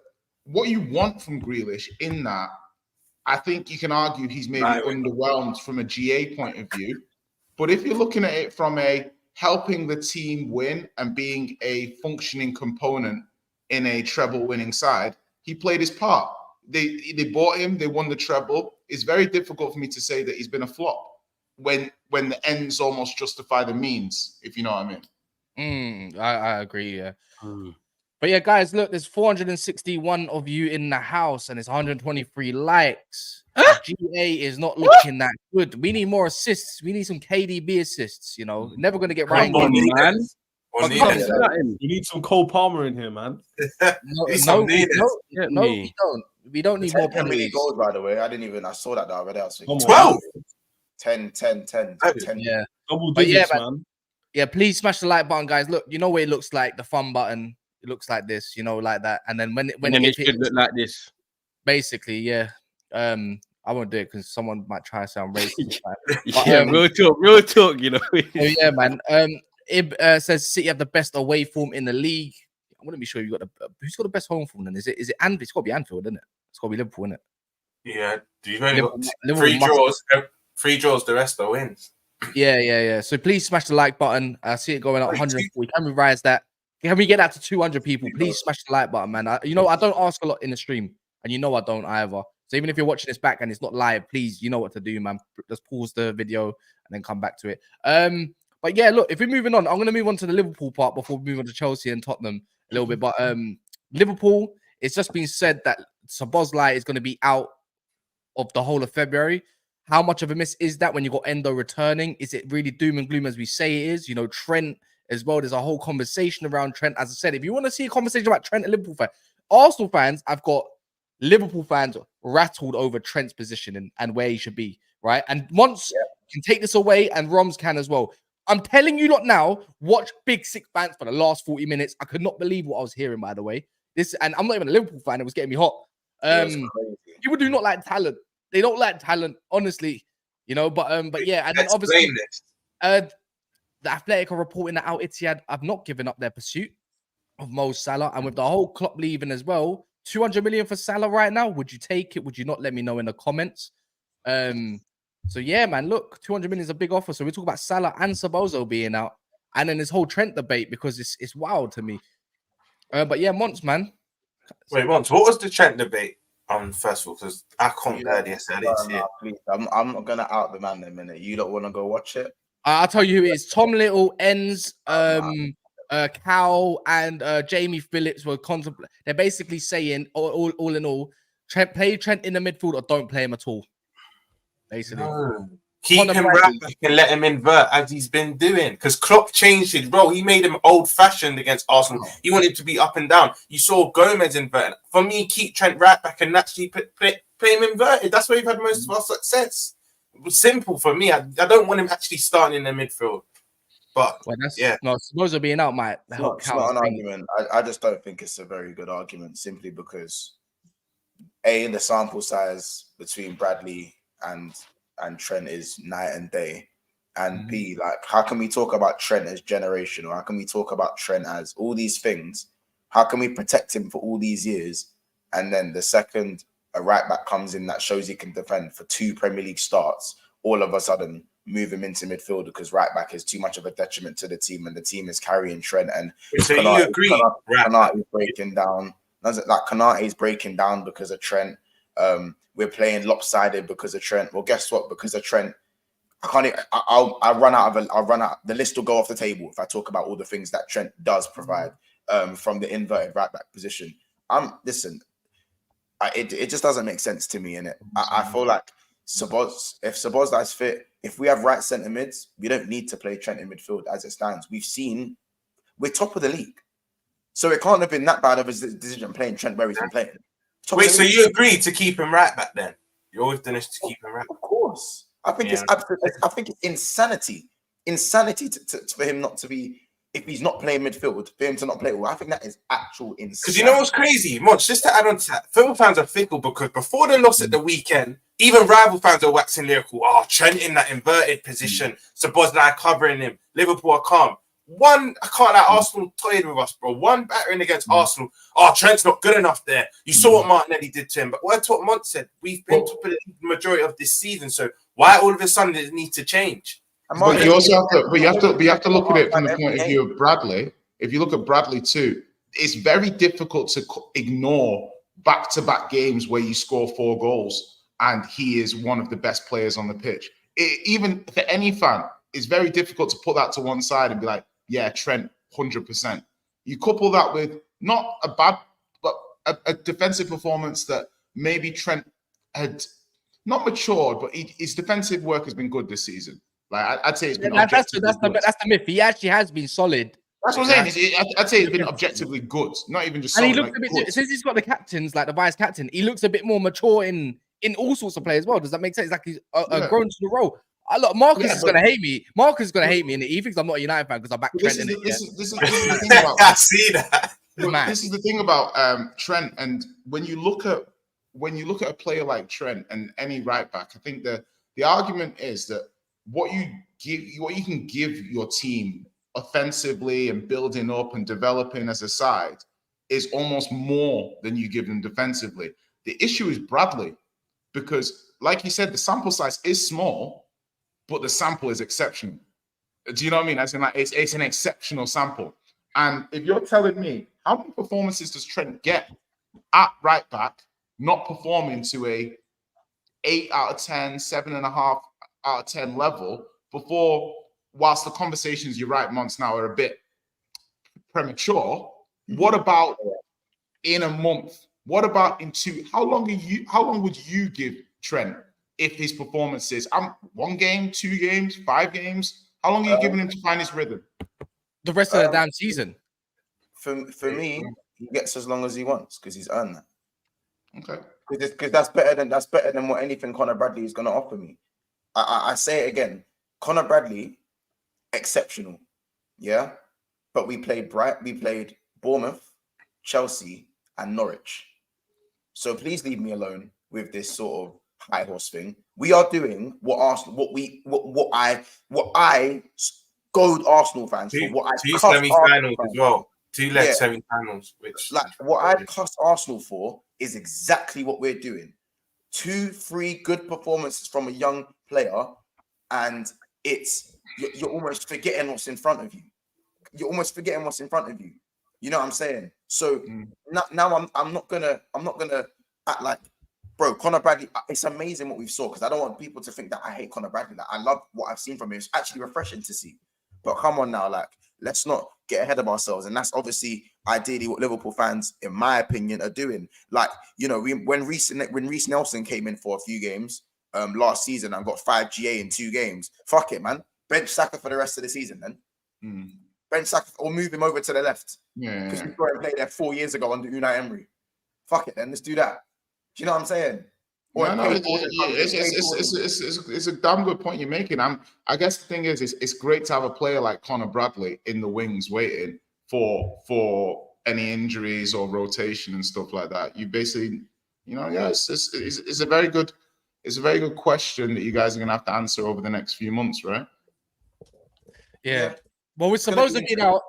what you want from Grealish in that, I think you can argue he's maybe underwhelmed from a GA point of view. But if you're looking at it from a helping the team win and being a functioning component in a treble-winning side, he played his part. They bought him. They won the treble. It's very difficult for me to say that he's been a flop when the ends almost justify the means, if you know what I mean. I agree. Yeah. But yeah, guys, look, there's 461 of you in the house, and it's 123 likes. GA is not looking that good. We need more assists. We need some KDB assists. You know, never going to get Ryan. Come on, man. We need some Cole Palmer in here, man. No, we don't. We don't need more penalties. Goals, by the way. I saw that the other day. I was thinking 12. 10. Yeah. Double digits, man. Yeah, please smash the like button, guys. Look, you know what it looks like, the fun button. It looks like this, you know, like that. And then when it should look like this. Basically, yeah. I won't do it because someone might try to sound racist. But, real talk, you know. So yeah, man. Ib says City have the best away form in the league. I'm gonna be sure you got who's got the best home form then? Is it Anfield? It's gotta be Anfield, isn't it? It's gotta be Liverpool, isn't it? Yeah. Do you only got 3 draws? 3 draws, the rest are wins. Yeah. So please smash the like button. I see it going up 140. Can we rise that? Can we get that to 200 people? Please smash the like button, man. I don't ask a lot in the stream, and you know I don't either. So even if you're watching this back and it's not live, please, you know what to do, man. Just pause the video and then come back to it. But yeah, look, if we're moving on, I'm going to move on to the Liverpool part before we move on to Chelsea and Tottenham a little bit. But Liverpool, it's just been said that Szoboszlai is going to be out of the whole of February. How much of a miss is that when you got Endo returning? Is it really doom and gloom as we say it is? You know, Trent as well. There's a whole conversation around Trent. As I said, if you want to see a conversation about Trent and Liverpool fans, Arsenal fans, I've got Liverpool fans rattled over Trent's position and where he should be, right? And once can take this away, and Roms can as well. I'm telling you lot now, watch Big Six fans for the last 40 minutes. I could not believe what I was hearing, by the way. And I'm not even a Liverpool fan. It was getting me hot. People do not like talent. They don't like talent, honestly, you know. But yeah, and then obviously the Athletic are reporting that Ittihad have not given up their pursuit of Mo Salah, and with the whole Klopp leaving as well, 200 million for Salah right now. Would you take it? Would you not? Let me know in the comments. So yeah, man, look, 200 million is a big offer. So we talk about Salah and Szoboszlai being out, and then this whole Trent debate because it's wild to me. But yeah, Mons, man. Wait, Mons, what was the Trent debate on first of all? Because I can't hear this. I didn't see it. Please, I'm not gonna out the man in a minute. You don't want to go watch it? I'll tell you who it is. Tom Little, Enns, Cal, and Jamie Phillips were contemplating. They're basically saying, all in all, play Trent in the midfield or don't play him at all. Basically, keep him right back and let him invert as he's been doing. Because Klopp changed his role. He made him old-fashioned against Arsenal. He wanted to be up and down. You saw Gomez invert. For me, keep Trent right back and naturally play him inverted. That's where we've had most of our success. It was simple for me. I don't want him actually starting in the midfield. But no, Szoboszlai being out might help. It's not an argument. I just don't think it's a very good argument simply because the sample size between Bradley and Trent is night and day, and B, like, how can we talk about Trent as generational? How can we talk about Trent as all these things? How can we protect him for all these years, and then the second a right back comes in that shows he can defend for 2 Premier League starts, all of a sudden move him into midfield because right back is too much of a detriment to the team, and the team is carrying Trent. And so you agree? Konate's breaking down. Like Konate's breaking down because of Trent. We're playing lopsided because of Trent. Well, guess what? Because of Trent, I'll run out. The list will go off the table if I talk about all the things that Trent does provide from the inverted right back position. It just doesn't make sense to me, innit? I feel like if Szoboszlai's fit, if we have right centre mids, we don't need to play Trent in midfield as it stands. We're top of the league. So it can't have been that bad of a decision playing Trent where he's been playing. Wait, so you agree to keep him right back then? You're always done this to keep him right? Of course. I think it's absolutely. I think it's insanity for him not to be. If he's not playing midfield, for him to not play well, I think that is actual insanity. Because you know what's crazy, Monch, just to add on to that, Liverpool fans are fickle because before the loss at the weekend, even rival fans are waxing lyrical. Oh, Trent in that inverted position, Szoboszlai covering him, Liverpool are calm. I can't let Arsenal toyed with us, bro. One battering against Arsenal. Oh, Trent's not good enough there. You saw what Martinelli did to him. But what Monch said, we've been top of the majority of this season. So why all of a sudden does it need to change? But you also have to, you have to look at it from the point of view of Bradley. If you look at Bradley too, it's very difficult to ignore back-to-back games where you score 4 goals and he is one of the best players on the pitch. Even for any fan, it's very difficult to put that to one side and be like, yeah, Trent, 100%. You couple that with not a bad, but a defensive performance that maybe Trent had not matured, but his defensive work has been good this season. Like I'd say it's been that's the myth. He actually has been solid. That's what I'm saying. I'd say it's been objectively good, not even just. And solid, he looks like a bit since he's got the captains, like the vice captain. He looks a bit more mature in all sorts of play as well. Does that make sense? Like he's grown to the role. Look, Marcus is gonna hate me. Marcus is gonna hate me, and he thinks I'm not a United fan because I back Trent. This is the thing about. I see that. This is the thing about Trent, and when you look at a player like Trent and any right back, I think the argument is that what you can give your team offensively and building up and developing as a side is almost more than you give them defensively. The issue is Bradley, because like you said, the sample size is small, but the sample is exceptional. Do you know what I mean? As in, like, it's an exceptional sample. And if you're telling me how many performances does Trent get at right back, not performing to a 8 out of 10, 7.5 out of 10 level before, whilst the conversations, you're right, Mons, now are a bit premature. What about in a month? What about in 2? How long would you give Trent if his performances, 1 game, 2 games, 5 games? How long are you giving him to find his rhythm? The rest of the damn season. For me, he gets as long as he wants because he's earned that. Okay. Because that's better than what anything Conor Bradley is going to offer me. I say it again. Conor Bradley, exceptional, yeah. But we played Bournemouth, Chelsea, and Norwich. So please leave me alone with this sort of high horse thing. We are doing what I scold Arsenal fans for. What I two semi-finals as well. 2 left semi-finals, which like what I cuss Arsenal for is exactly what we're doing. 2-3 good performances from a young player, and you're almost forgetting what's in front of you. You're almost forgetting what's in front of you. You know what I'm saying? So now I'm not gonna act like, bro, Conor Bradley. It's amazing what we've saw, because I don't want people to think that I hate Conor Bradley. Like, I love what I've seen from him. It's actually refreshing to see. But come on now, like, let's not get ahead of ourselves. And that's obviously ideally what Liverpool fans, in my opinion, are doing. Like, you know, when Reece Nelson came in for a few games last season and got 5 GA in 2 games, fuck it, man. Bench Saka for the rest of the season, then. Bench Saka, or move him over to the left. Because we saw him play there 4 years ago under Unai Emery. Fuck it, then. Let's do that. Do you know what I'm saying? It's a damn good point you're making. I guess the thing is, it's great to have a player like Conor Bradley in the wings waiting for any injuries or rotation and stuff like that. You basically, it's a very good question that you guys are gonna have to answer over the next few months, right? Yeah. Well, we're supposed to be out,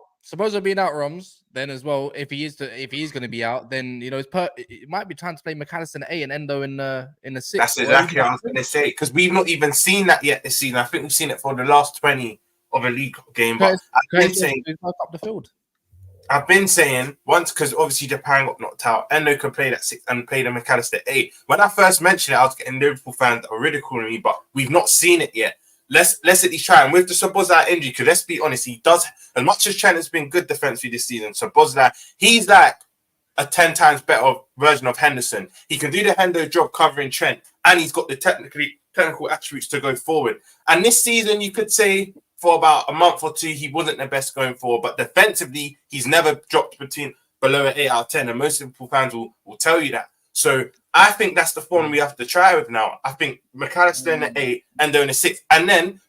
Roms. Then as well, if he is going to be out, then it might be time to play McAllister in 8 and Endo in the 6. That's exactly what I was going to say, because we've not even seen that yet this season. I think we've seen it for the last 20 of a league game. But I've been saying up the field. I've been saying once, because obviously Japan got knocked out. Endo could play that 6 and play the McAllister 8. When I first mentioned it, I was getting Liverpool fans that were ridiculing me, but we've not seen it yet. Let's at least try. And with the Szoboszlai injury, because let's be honest, he does, as much as Trent has been good defensively this season, Szoboszlai, he's like a 10 times better version of Henderson. He can do the Hendo job covering Trent, and he's got the technical attributes to go forward. And this season, you could say for about a month or 2, he wasn't the best going forward, but defensively, he's never dropped below an 8 out of 10, and most Liverpool fans will tell you that. So I think that's the form we have to try with now. I think McAllister in the 8, Endo in the 6. And then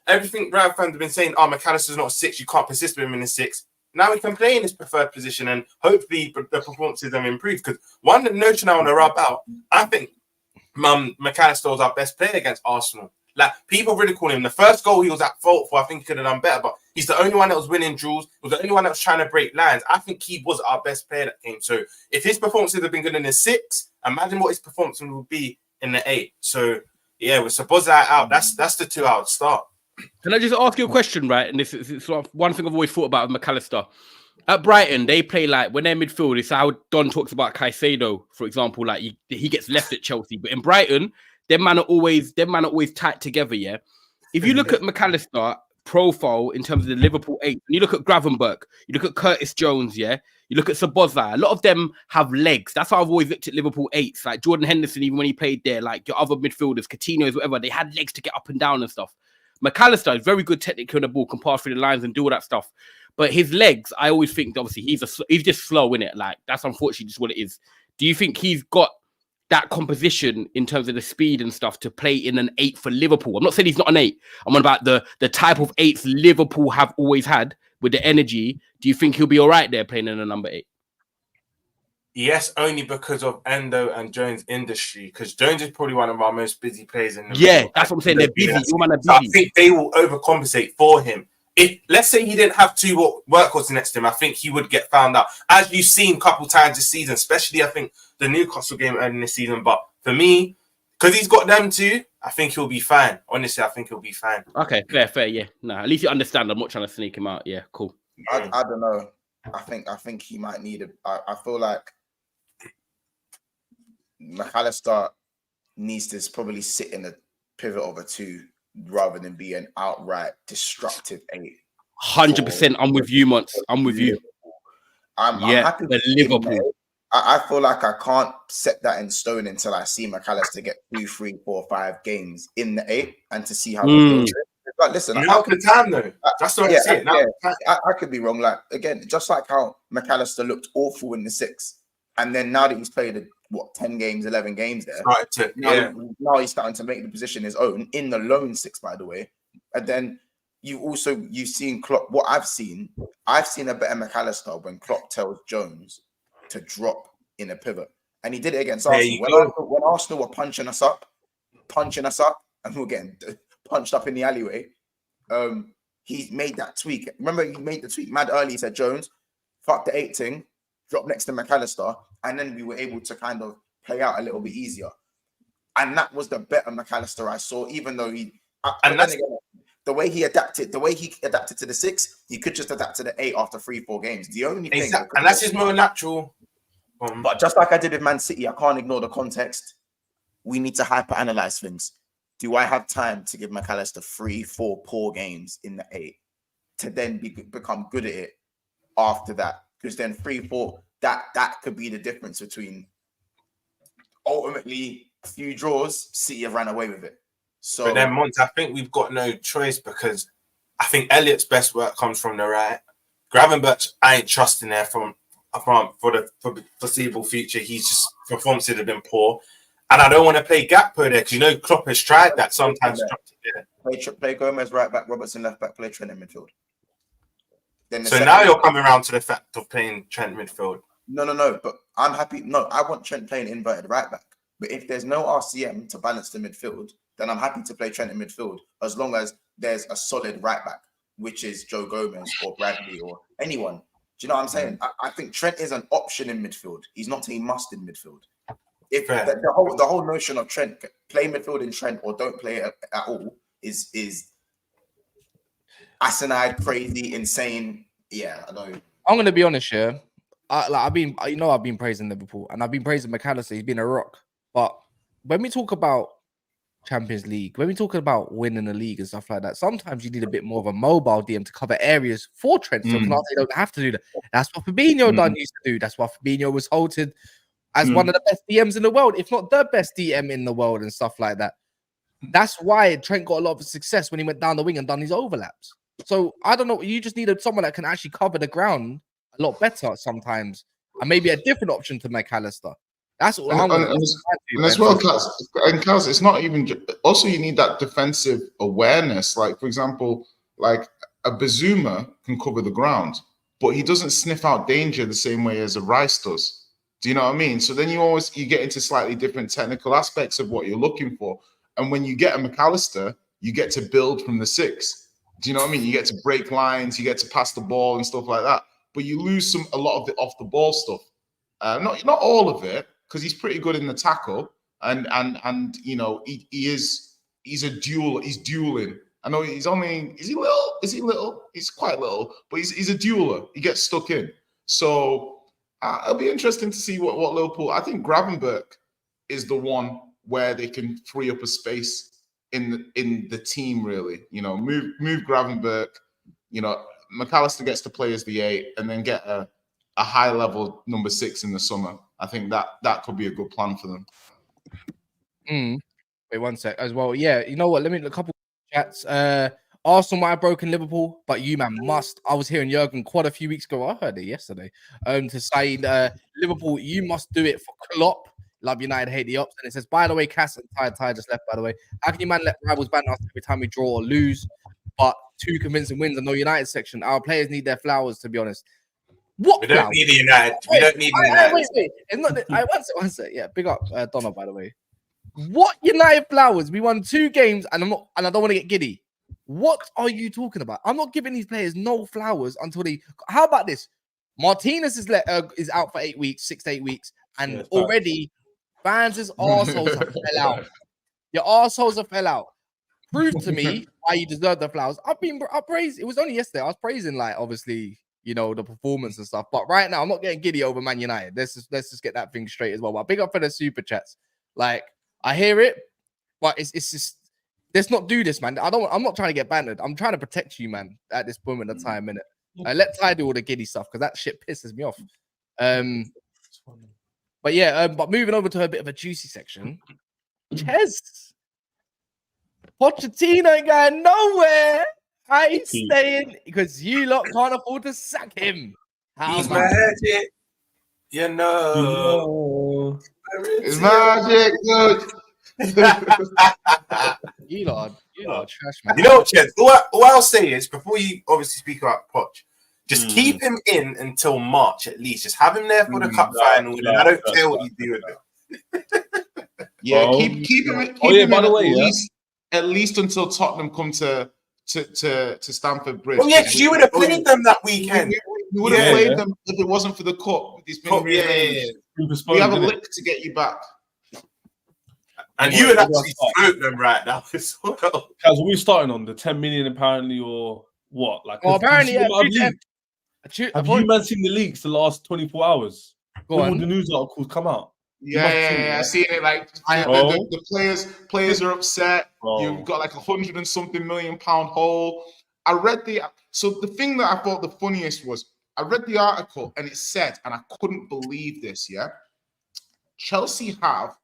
everything Real fans have been saying, McAllister's not a 6, you can't persist with him in the 6. Now he can play in his preferred position, and hopefully the performances have improved. Because one notion I want to rub out, I think McAllister was our best player against Arsenal. Like, people ridicule him. The first goal he was at fault for, I think he could have done better, but he's the only one that was winning duels. He was the only one that was trying to break lines. I think he was our best player that game. So if his performances have been good in the 6, imagine what his performance will be in the 8. So yeah, with Szoboszlai out, that's the 2 out start. Can I just ask you a question, right? And this is sort of one thing I've always thought about with McAllister. At Brighton, they play like when they're midfield. It's how Don talks about Caicedo, for example. Like he gets left at Chelsea, but in Brighton, them man are always tight together. Yeah. If you look at McAllister profile in terms of the Liverpool 8, and you look at Gravenberch, you look at Curtis Jones, yeah, you look at Szoboszlai, a lot of them have legs. That's how I've always looked at Liverpool 8s. Like Jordan Henderson, even when he played there, like your other midfielders, Coutinho's, whatever, they had legs to get up and down and stuff. McAllister is very good technically on the ball, can pass through the lines and do all that stuff. But his legs, I always think, obviously, he's just slow, innit? Like, that's unfortunately just what it is. Do you think he's got that composition in terms of the speed and stuff to play in an 8 for Liverpool? I'm not saying he's not an 8. I'm on about the type of 8s Liverpool have always had with the energy. Do you think he'll be all right there playing in a number 8? Yes, only because of Endo and Jones' industry. Because Jones is probably one of our most busy players in the middle. That's what I'm saying. They're busy. So I think they will overcompensate for him. If let's say he didn't have 2 workhorses next to him, I think he would get found out, as you've seen a couple times this season, especially I think the Newcastle game early in the season. But for me, because he's got them too, I think he'll be fine. Honestly, I think he'll be fine. Okay, fair, yeah. No, at least you understand. I'm not trying to sneak him out. Yeah, cool. I don't know. I think he might need it. I feel like McAllister needs to probably sit in a pivot of a 2 rather than be an outright destructive 8. 100%. I'm with you, Mons. I'm with you. I'm happy with Liverpool. I feel like I can't set that in stone until I see McAllister get 2, 3, 4, 5 games in the 8 and to see how he feels. Like, listen, now the time though. That's what I see. I could be wrong. Like again, just like how McAllister looked awful in the 6, and then now that he's played 10 games, 11 games there, now he's starting to make the position his own in the lone 6, by the way. And then you've seen Klopp. What I've seen a better McAllister when Klopp tells Jones to drop in a pivot, and he did it against Arsenal. When Arsenal were punching us up, and we were getting punched up in the alleyway. He made that tweak. Remember, he made the tweak mad early. He said, Jones, fuck the 8 thing, drop next to McAllister, and then we were able to kind of play out a little bit easier. And that was the better McAllister I saw, even though the way he adapted to the 6, he could just adapt to the 8 after 3-4 games. The only thing, and that's his more natural. But just like I did with Man City, I can't ignore the context. We need to hyper-analyze things. Do I have time to give McAllister 3-4 poor games in the 8 to then become good at it after that? Because then 3-4, that could be the difference between ultimately a few draws. City have ran away with it. So, but then, Mons, I think we've got no choice because I think Elliott's best work comes from the right. Gravenberch, I ain't trusting there for the foreseeable future. He's just performances have been poor. And I don't want to play Gakpo there because Klopp has tried that sometimes. Play Gomez right back, Robertson left back, play Trent in midfield. So now you're coming around to the fact of playing Trent midfield. No. But I'm happy. No, I want Trent playing inverted right back. But if there's no RCM to balance the midfield, then I'm happy to play Trent in midfield as long as there's a solid right back, which is Joe Gomez or Bradley or anyone. Do you know what I'm saying? I think Trent is an option in midfield. He's not a must in midfield. If the whole notion of Trent, play midfield in Trent or don't play it at all is asinine, crazy, insane. Yeah, I know. I'm gonna be honest here. I've been praising Liverpool and I've been praising McAllister. He's been a rock. But when we talk about Champions League, when we talk about winning the league and stuff like that, sometimes you need a bit more of a mobile DM to cover areas for Trent. So they don't have to do that. That's what Fabinho used to do. That's why Fabinho was halted as one of the best DMs in the world, if not the best DM in the world and stuff like that. That's why Trent got a lot of success when he went down the wing and done his overlaps. So I don't know. You just needed someone that can actually cover the ground a lot better sometimes, and maybe a different option to McAllister. That's what I'm going to and as well, Kaz, it's not even. Also, you need that defensive awareness. Like, for example, like a Bazuma can cover the ground, but he doesn't sniff out danger the same way as a Rice does. Do you know what I mean? So then you get into slightly different technical aspects of what you're looking for. And when you get a McAllister, you get to build from the 6. Do you know what I mean? You get to break lines, you get to pass the ball and stuff like that. But you lose a lot of the off the ball stuff. Not all of it, because he's pretty good in the tackle, and he's dueling. I know he's only, is he little? Is he little? He's quite little, but he's a dueler. He gets stuck in. So it'll be interesting to see what Liverpool, I think Gravenberch is the one where they can free up a space in the team, really. You know, move Gravenberch, you know, McAllister gets to play as the 8 and then get a high level number 6 in the summer. I think that could be a good plan for them. Wait 1 sec as well. Yeah, you know what? Let me a couple chats. Arsenal might have broken Liverpool, but you man must. I was hearing Jurgen quite a few weeks ago. I heard it yesterday. To say Liverpool, you must do it for Klopp. Love United, hate the ops. And it says, by the way, Cass and Ty just left. By the way, how can you man let rivals ban us every time we draw or lose? But 2 convincing wins and no United section. Our players need their flowers, to be honest. What? We don't need the United. We don't need the United. Wait. It's not. One sec. Yeah, big up Donna, by the way. What United flowers? We won 2 games, and I don't want to get giddy. What are you talking about? I'm not giving these players no flowers until they. How about this? Martinez is out for 8 weeks, 6 to 8 weeks, and already fans' arseholes have fell out. Your arseholes have fell out. Prove to me why you deserve the flowers. I praised. It was only yesterday. I was praising, like, obviously, you know, the performance and stuff. But right now, I'm not getting giddy over Man United. Let's just get that thing straight as well. But big up for the super chats. Like, I hear it, but it's just let's not do this, man. I'm not trying to get banned. I'm trying to protect you, man, at this moment of time, innit? Let Ty do all the giddy stuff because that shit pisses me off. But yeah, but moving over to a bit of a juicy section. Ches, Pochettino ain't going nowhere. I ain't staying because you lot can't afford to sack him. He's magic, you know. It's magic, You lot are trash, man. You know what, Ched? All I'll say is, before you obviously speak about Poch, just keep him in until March at least. Just have him there for the cup final. And I don't care what you do with it. Yeah, keep him. Keep him by the way, at least until Tottenham come to Stamford Bridge. Oh yeah, because you would have played them that weekend. We would have played them if it wasn't for the cup. It's been we have a lick to get you back. And you would actually smoke them right now as well. Guys, are we starting on the 10 million apparently, or what? Like, apparently, have you man seen the leaks the last 24 hours? All the news articles come out. Yeah, I seen it. Like the players are upset. You've got like £100 and something million hole. I read so the thing that I thought the funniest was I read the article and it said, and I couldn't believe this. Yeah, Chelsea have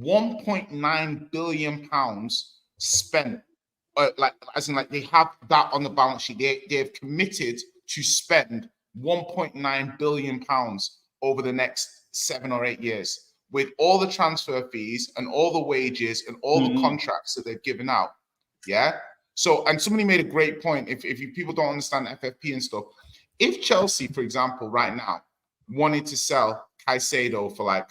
£1.9 billion spent. They have that on the balance sheet. They have committed to spend £1.9 billion over the next 7 or 8 years, with all the transfer fees and all the wages and all the contracts that they've given out. Yeah. So, and somebody made a great point. If you people don't understand FFP and stuff, if Chelsea, for example, right now wanted to sell Caicedo for like,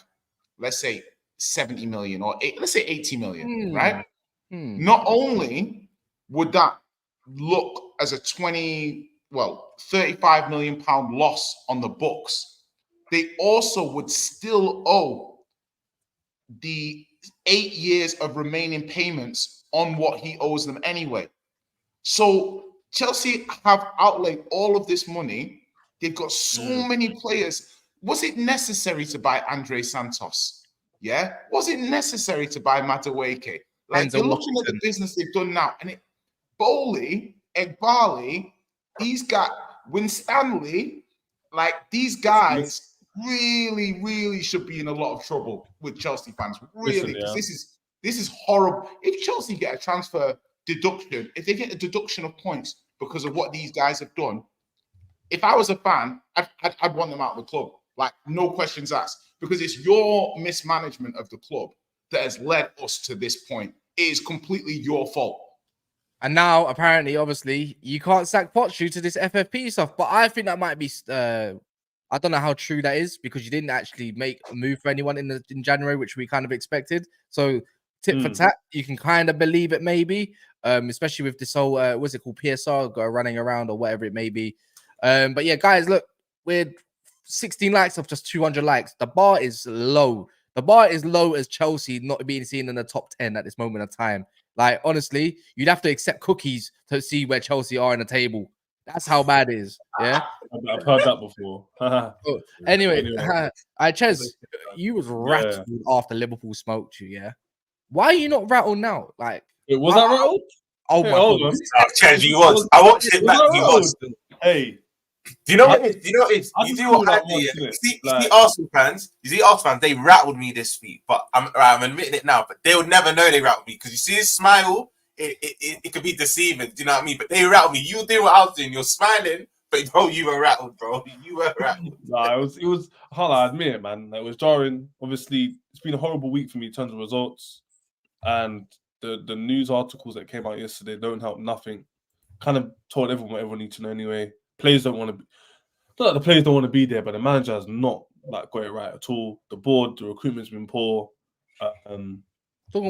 let's say 70 million or let's say 80 million, right? Not only would that look as a 35 million pound loss on the books, they also would still owe the 8 years of remaining payments on what he owes them anyway. So Chelsea have outlaid all of this money. They've got so many players. Was it necessary to buy Andre Santos? Yeah. Was it necessary to buy Madueke? Like, you're looking at the business they've done now, and Bowley, Egbali, these guys, Winstanley, like these guys really, really should be in a lot of trouble with Chelsea fans. Really, because this is horrible. If Chelsea get a transfer deduction, if they get a deduction of points because of what these guys have done, if I was a fan, I'd want them out of the club. Like, no questions asked, because it's your mismanagement of the club that has led us to this point. It is completely your fault. And now, apparently, obviously, you can't sack Poch due to this FFP stuff. But I think that might be, I don't know how true that is, because you didn't actually make a move for anyone in January, which we kind of expected. So, tit for tat, you can kind of believe it, maybe, especially with this whole, what's it called, PSR running around or whatever it may be. But yeah, guys, look, we're 16 likes off just 200 likes. The bar is low. The bar is low as Chelsea not being seen in the top 10 at this moment of time. Like, honestly, you'd have to accept cookies to see where Chelsea are in the table. That's how bad it is. Yeah. I've heard that before. So, anyway, Ches, you was Yeah. rattled after Liverpool smoked you. Yeah. Why are you not rattled now? Like, Wait, was that rattled? oh Hey, my hold god. on. Chaz, you was. I watched it back. You was. Hey, Do you know what it is? Do you know what it is? I You just do what feel I like do. Yeah? watching You it, see, like- you see Arsenal fans. You see Arsenal fans. They rattled me this week, but I'm admitting it now. But they would never know they rattled me because you see his smile. It could be deceiving. Do you know what I mean? But they rattled me. You do what I was doing. You're smiling, but bro, you were rattled, bro. You were rattled. Nah, it was. I admit it, man. It was jarring. Obviously, it's been a horrible week for me in terms of results, and the news articles that came out yesterday don't help nothing. Kind of told everyone what everyone needs to know anyway. Players don't want to be. Not that the players don't want to be there, but the manager has not got it right at all. The board, the recruitment's been poor. Talking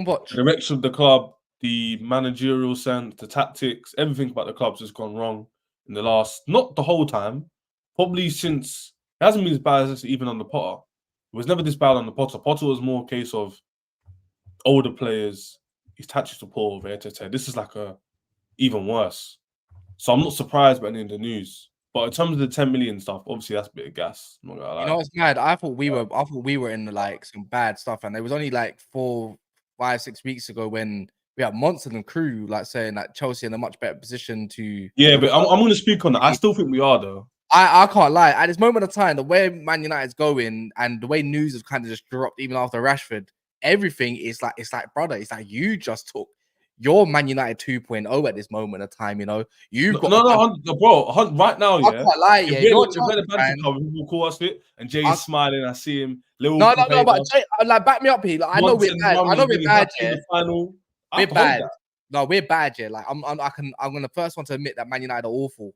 Poch. The direction of the club, the managerial sense, the tactics, everything about the club's just gone wrong in the last, not the whole time, probably since, it hasn't been as bad as this even on the Potter. It was never this bad on the Potter. Potter was more a case of older players, his tactics were poor, This is even worse. So I'm not surprised by any of the news. But in terms of the 10 million stuff, obviously that's a bit of gas. I'm not gonna lie. You know what's mad? I thought we were in like some bad stuff, and it was only like 4, 5, 6 weeks ago when we had Monson and crew like saying that Chelsea in a much better position to. Yeah, but I'm going to speak on that. I still think we are though. I can't lie. At this moment of time, the way Man United's going and the way news has kind of just dropped, even after Rashford, everything is like brother. It's like you just took your Man United 2.0 at this moment of time. You know, you've got bro. Right now, yeah. I can't lie. Yeah, you're the banter cover, people call us it, and Jay's smiling. I see him. No. But Jay, like, back me up here. Like, I know we're bad. I know we're bad. Yeah, we're bad. No, we're bad. Yeah, like I'm gonna first one to admit that Man United are awful.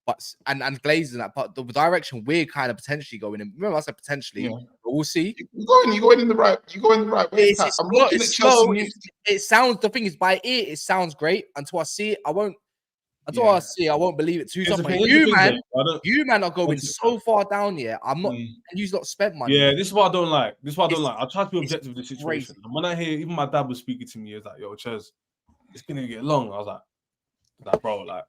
But and Glazers in that part, the direction we're kind of potentially going in. Remember, I said potentially, but we'll see. You're going in the right way. I'm looking at Chelsea. It sounds, the thing is, by ear, it sounds great. Until I see it, I won't. Until I see it, I won't believe it too much. You man are going so far down here. I'm not, and you not spent money. Yeah, this is what I don't like. I try to be objective with the situation. And when I hear, even my dad was speaking to me, he was like, "Yo, Ches, it's gonna get long." I was like, "Bro, like,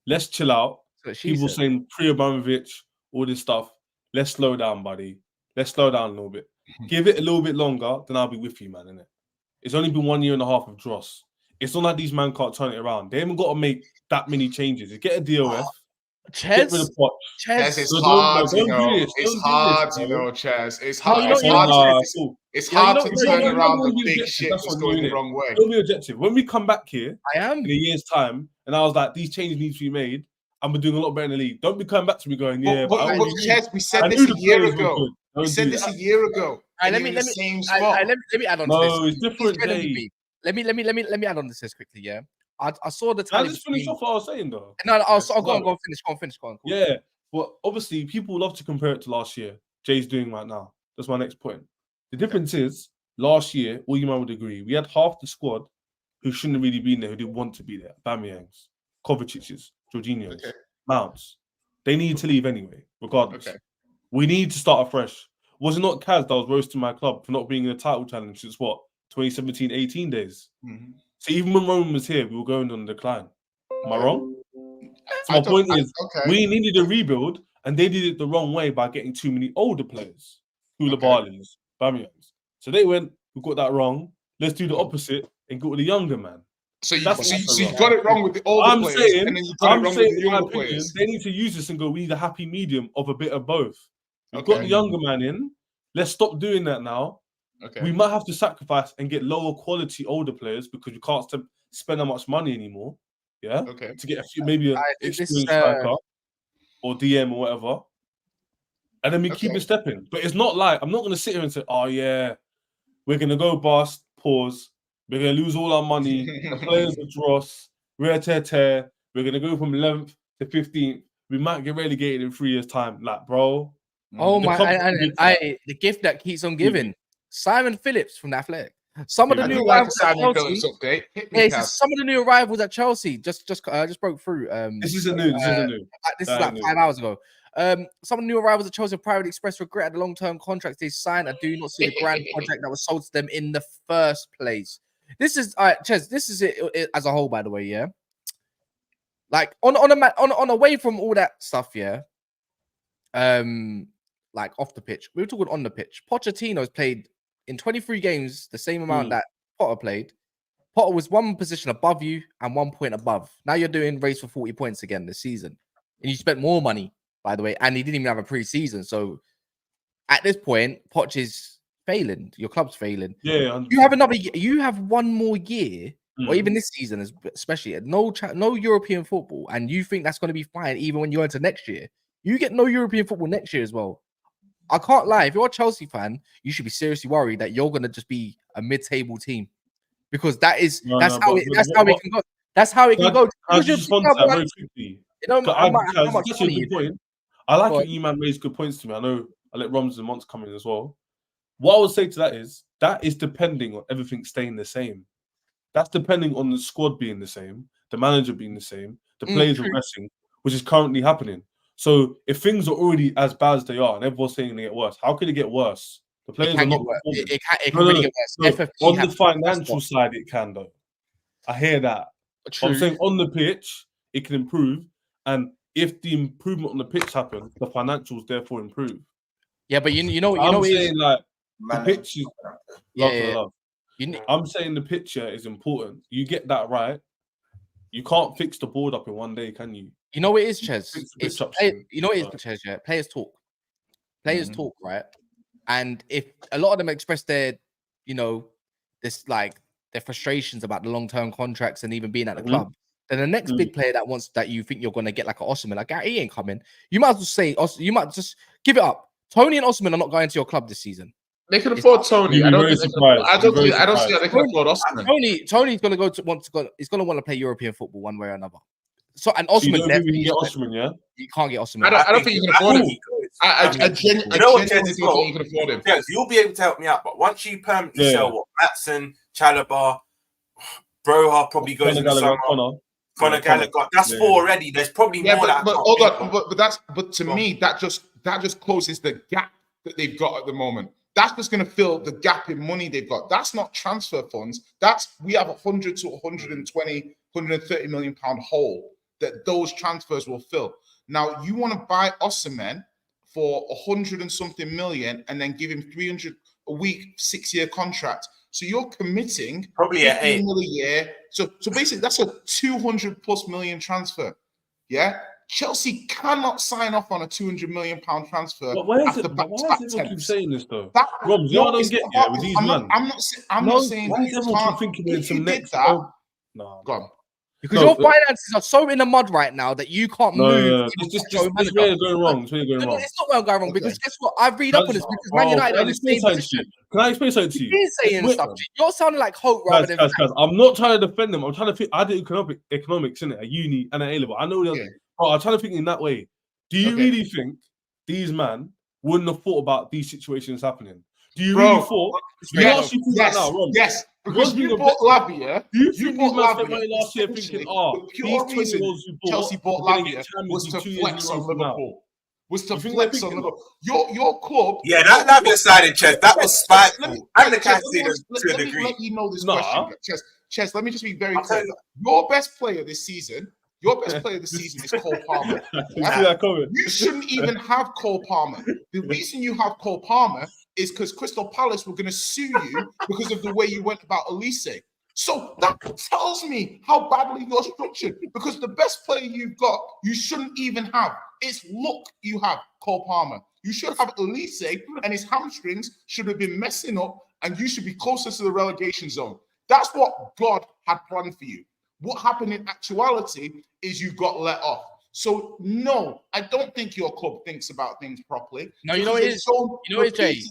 let's chill out." People saying pre-Abramovich, all this stuff. Let's slow down, buddy. Let's slow down a little bit. Give it a little bit longer, then I'll be with you, man, innit? It's only been 1.5 years of dross. It's not like these man can't turn it around. They haven't got to make that many changes. Get a DOF. Get rid of Poch. Ches, it's hard, you know. It's hard, you know, Ches. It's hard. It's hard to turn around the big shit that's going the wrong way. Don't be objective. When we come back here, I am in a year's time, and I was like, these changes need to be made. And we're doing a lot better in the league. Don't be coming back to me going, yeah. But Ches, we said this a year ago. We said this a year ago. Let me add on to this. No, it's different. Let me add on to this quickly. Yeah, I saw the time. I just finished off what I was saying though. No, I'll go on, finish. Go on. Cool. Yeah, well, obviously, people love to compare it to last year. Jay's doing right now. That's my next point. The difference is, last year, all you man would agree, we had half the squad who shouldn't have really been there, who didn't want to be there. Bamiyangs, Kovacic's, Jorginho's, Mounts. They need to leave anyway, regardless. We need to start afresh. Was it not Kaz that was roasting my club for not being in a title challenge since what, 2017-18 days? So even when Roman was here, we were going on the decline. Am I wrong? So my point is, we needed a rebuild, and they did it the wrong way by getting too many older players, Koulibalis, Bamiyangs. So they went, we got that wrong. Let's do the opposite and go with the younger man. So you got it wrong with the older players, and then you got it wrong with the younger players. They need to use this and go, we need a happy medium of a bit of both. We've got the younger man in. Let's stop doing that now. We might have to sacrifice and get lower quality older players because we can't spend that much money anymore. Yeah. To get a few, maybe an experienced striker or DM or whatever. And then we keep it stepping. But it's not like, I'm not going to sit here and say, oh yeah, we're going to go bust, pause. We're going to lose all our money. The players are dross. We're going to go from 11th to 15th. We might get relegated in 3 years' time. Like, bro. Oh my! The gift that keeps on giving. Simon Phillips from the Athletic. Some of the new arrivals at Chelsea. Some of the new arrivals at Chelsea just broke through. This isn't new. This is like 5 hours ago. Some of the new arrivals at Chelsea Private Express regretted the long-term contracts they signed and do not see the grand contract that was sold to them in the first place. This is all right, Ches. This is it as a whole, by the way. Yeah, like on away from all that stuff. Yeah, like off the pitch. We were talking on the pitch. Pochettino's played in 23 games the same amount that Potter played. Potter was one position above you and 1 point above. Now you're doing race for 40 points again this season, and you spent more money, by the way, and he didn't even have a pre-season. So at this point, Poch is failing. Your club's failing. Yeah, 100%. You have another. You have one more year, or even this season, especially no European football, and you think that's going to be fine even when you enter next year. You get no European football next year as well. I can't lie. If you're a Chelsea fan, you should be seriously worried that you're going to just be a mid-table team, because that's how it can go. That's how it can go. I just respond to that very quickly. That's a good point. I like it. You man raised good points to me. I know I let Roms and Monts come in as well. What I would say to that is depending on everything staying the same. That's depending on the squad being the same, the manager being the same, the players progressing, which is currently happening. So if things are already as bad as they are, and everyone's saying they get worse, how can it get worse? The players are not. It can really get worse. FFP on the financial side, it can though. I hear that. I'm saying on the pitch, it can improve, and if the improvement on the pitch happens, the financials therefore improve. Yeah, but you know, I'm saying like the pitch is love. I'm saying the picture is important. You get that right. You can't fix the board up in one day, can you? You know what it is, Ches? You know what it is, Ches? Yeah, players talk. Players talk, right? And if a lot of them express their, this like their frustrations about the long-term contracts and even being at the club, then the next big player that you think you're going to get, like an Osimhen, like he ain't coming. You might as well say, you might just give it up. Tony and Osimhen are not going to your club this season. They can afford Tony. I don't see how they can afford Osimhen. Tony's going to he's going to want to play European football one way or another. So and Osimhen, you don't think we can get Osimhen, yeah? You can't get Osimhen. I don't think you can afford him. I genuinely think you can afford him. Yes, you'll be able to help me out, but once you permanently sell Matson, Chalobah, Broha probably goes in the summer. Conor Gallagher, that's four already. There's probably more. But hold on, but to me that just closes the gap that they've got at the moment. That's just going to fill the gap in money they've got. That's not transfer funds. We have 100 to 120, 130 million pound hole that those transfers will fill. Now you want to buy Osimhen for 100 and something million and then give him 300 a week, 6-year contract. So you're committing probably at 8 million a year. So basically that's a 200 plus million transfer. Yeah. Chelsea cannot sign off on a 200 million pound transfer. But why is everyone keep saying this though? Rob, you don't get with these men. I'm not saying why is everyone keep thinking if some you next did that. No, go on. Because your finances are so in the mud right now that you can't move. It's just where you're going wrong. It's where you're going wrong. It's not where I'm going wrong because guess what? I read up on this because Man United are the same position. Can I explain something to you? You're saying stuff. You're sounding like Hope rather than. Guys, I'm not trying to defend them. I'm trying to think. I did economics in it at uni and at A level. I know that. I'm trying to think in that way. Do you really think these men wouldn't have thought about these situations happening? Do you really thought? Yes. Because you bought Lavia. You bought Lavia last year thinking, these 20 goals you bought, Chelsea bought Lavia was to flex on Liverpool. Your club. Yeah, that Lavia side in Ches, that was spiteful. And the Cassidy to a degree. Let you know this question, Ches. Let me just be very clear. Your best player this season is Cole Palmer. You shouldn't even have Cole Palmer. The reason you have Cole Palmer is because Crystal Palace were going to sue you because of the way you went about Elise. So that tells me how badly you're structured, because the best player you've got, you shouldn't even have. It's luck you have, Cole Palmer. You should have Elise, and his hamstrings should have been messing up, and you should be closer to the relegation zone. That's what God had planned for you. What happened in actuality is you got let off. So no, I don't think your club thinks about things properly. No, you know it is. You know it, Jay.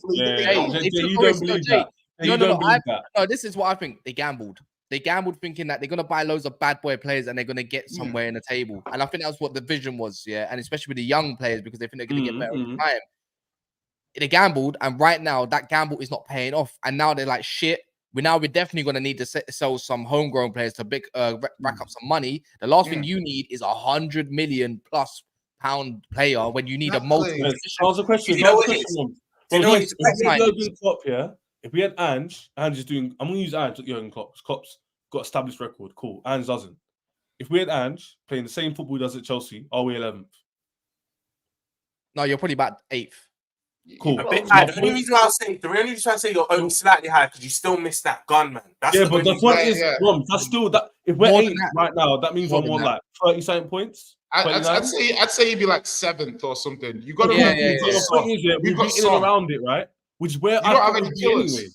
You don't believe that. No, this is what I think. They gambled. They gambled thinking that they're gonna buy loads of bad boy players and they're gonna get somewhere in the table. And I think that's what the vision was, and especially with the young players because they think they're gonna get better over time. They gambled, and right now that gamble is not paying off. And now they're like, shit. We're definitely going to need to sell some homegrown players to rack up some money. The last thing you need is £100 million+ player when you need a multi. Ask a question. If we had Ange is doing. I'm gonna use Ange at Jurgen Klopp. Klopp's got established record. Cool. Ange doesn't. If we had Ange playing the same football he does at Chelsea, are we 11th? No, you're probably about 8th. Cool. A bit high. The only reason why I say you're only slightly high because you still missed that gun, man. That's Yeah, but the point is, Rom, that's still that. If we're More than 8th that. right now, that means More I'm than on that. like 30-something points. I'd say you'd be like 7th or something. You got to Yeah, remember, yeah, we've got yeah. The point is, We've we've got been in and Son. around it, right? Which is where You I don't have thought any we'd be killers. anyway.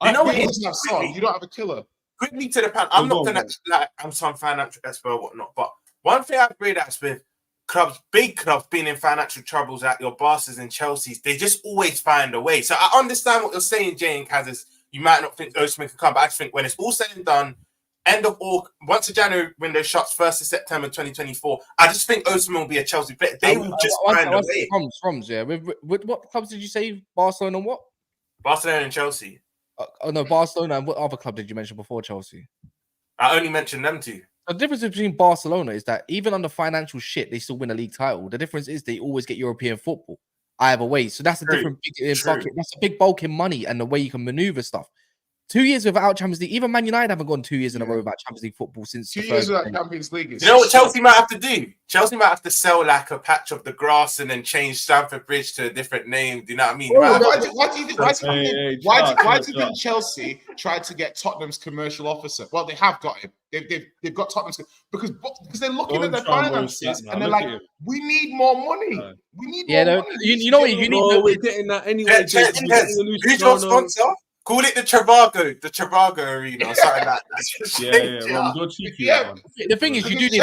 You know what? You It's don't have Son. You don't have a killer. quickly to the pan. I'm Go not on, gonna like I'm some financial expert or whatnot, but one thing I've realized with clubs, big clubs being in financial troubles like your Barca's and Chelsea's, they just always find a way. So I understand what you're saying, Jay and Kaz, is you might not think Osimhen can come, but I just think when it's all said and done, end of all, once the January window shuts, 1st of September 2024, I just think Osimhen will be a Chelsea player. They will just find a way. From yeah. With what clubs did you say? Barcelona and what? Barcelona and Chelsea. Oh no, Barcelona and what other club did you mention before Chelsea? I only mentioned them two. The difference between Barcelona is that even under financial shit, they still win a league title. The difference is they always get European football either way. So that's a different big bucket. That's a big bulk in money and the way you can maneuver stuff. 2 years without Champions League, even Man United haven't gone 2 years in a row without Champions League football since 2 the years first without game. Champions League. You know what Chelsea might have to do? Chelsea might have to sell like a patch of the grass and then change Stamford Bridge to a different name. Do you know what I mean? Why do you think Hey, Chelsea tried to get Tottenham's commercial officer? Well, they have got him. They've got Tottenham's because they're looking at their finances and they're like, we need more money. We need more money. You know what you need? No, we're getting that anyway. Who's your sponsor? Call it the Trivago Arena or something like that. The thing is, you do need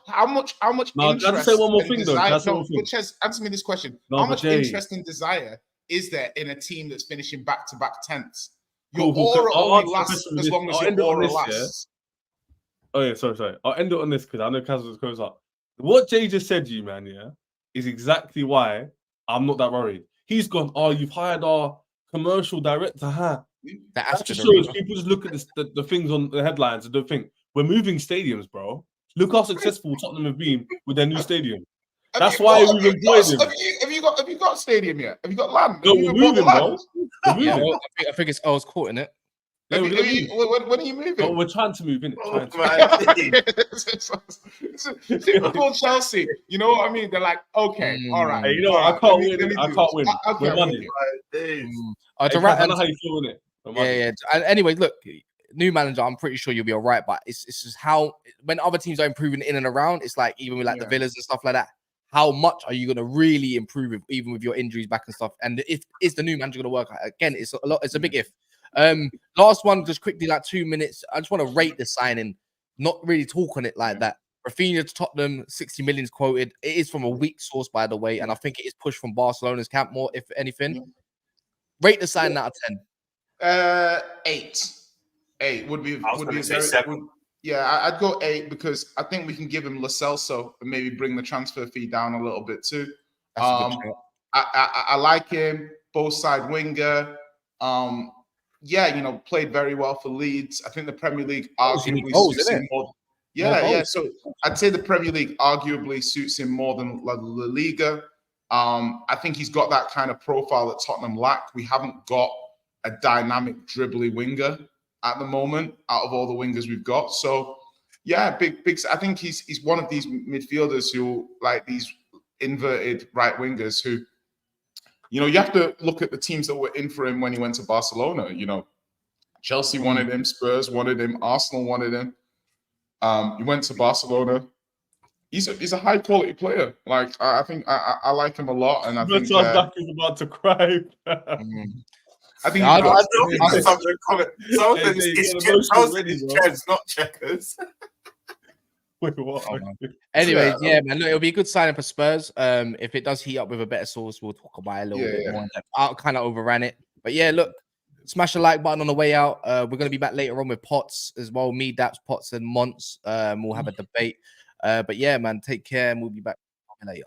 how much No, interest can I say one more thing, though? desire, Can I say one thing? Ches, answer me this question. No, How but much Jay- interest and desire is there in a team that's finishing back-to-back 10ths? Cool, Your cool. aura I'll only answer the lasts question with as this. long as I'll your end it on aura this, yeah? lasts. Oh yeah, sorry. I'll end it on this because I know Kaz goes up. What Jay just said to you, man, yeah, is exactly why I'm not that worried. He's gone, oh, you've hired our commercial director, huh? That just shows people just look at the things on the headlines and don't think we're moving stadiums, bro. Look how successful Tottenham have been with their new stadium. That's why we've employed him. Have you got a stadium yet? Have you got land? No, we're moving, bro. We're moving. Yeah, I think it's Earl's Court, innit? Yeah, when are you moving? Oh, we're trying to move in. Typical Chelsea. You know what I mean? They're like, okay, all right. Hey, you know, I can't win. I can't win. Okay, We're money. I know how you feel in it. Yeah. And anyway, look, new manager, I'm pretty sure you'll be all right. But it's just how when other teams are improving in and around, it's like even with like the Villas and stuff like that. How much are you going to really improve even with your injuries back and stuff? And if is the new manager going to work? Again, it's a lot. It's a big if. Last one, just quickly, like 2 minutes. I just want to rate the signing, not really talk on it like that. Raphinha to Tottenham, 60 million is quoted. It is from a weak source, by the way, and I think it is pushed from Barcelona's camp more, if anything. Rate the signing out of 10. 8. 8 would be very 7. Yeah, I'd go 8 because I think we can give him Lo Celso and maybe bring the transfer fee down a little bit too. I like him, both side winger. Yeah, you know, played very well for Leeds. I think the Premier League arguably suits him more. Yeah. So I'd say the Premier League arguably suits him more than La Liga. I think he's got that kind of profile that Tottenham lack. We haven't got a dynamic dribbly winger at the moment out of all the wingers we've got. So yeah, big. I think he's one of these midfielders who like these inverted right wingers who, you know, you have to look at the teams that were in for him when he went to Barcelona. You know, Chelsea wanted him, Spurs wanted him, Arsenal wanted him. He went to Barcelona. He's a high quality player. Like I think I like him a lot, and I think is about to cry. I think it's chairs, not checkers. Wait, what? Anyways, yeah, man. Look, it'll be a good signing for Spurs. If it does heat up with a better source, we'll talk about it a little bit more. I kind of overran it, but yeah, look, smash the like button on the way out. We're gonna be back later on with Pots as well. Me, Daps, Pots, and Monts. We'll have a debate. But yeah, man, take care, and we'll be back later.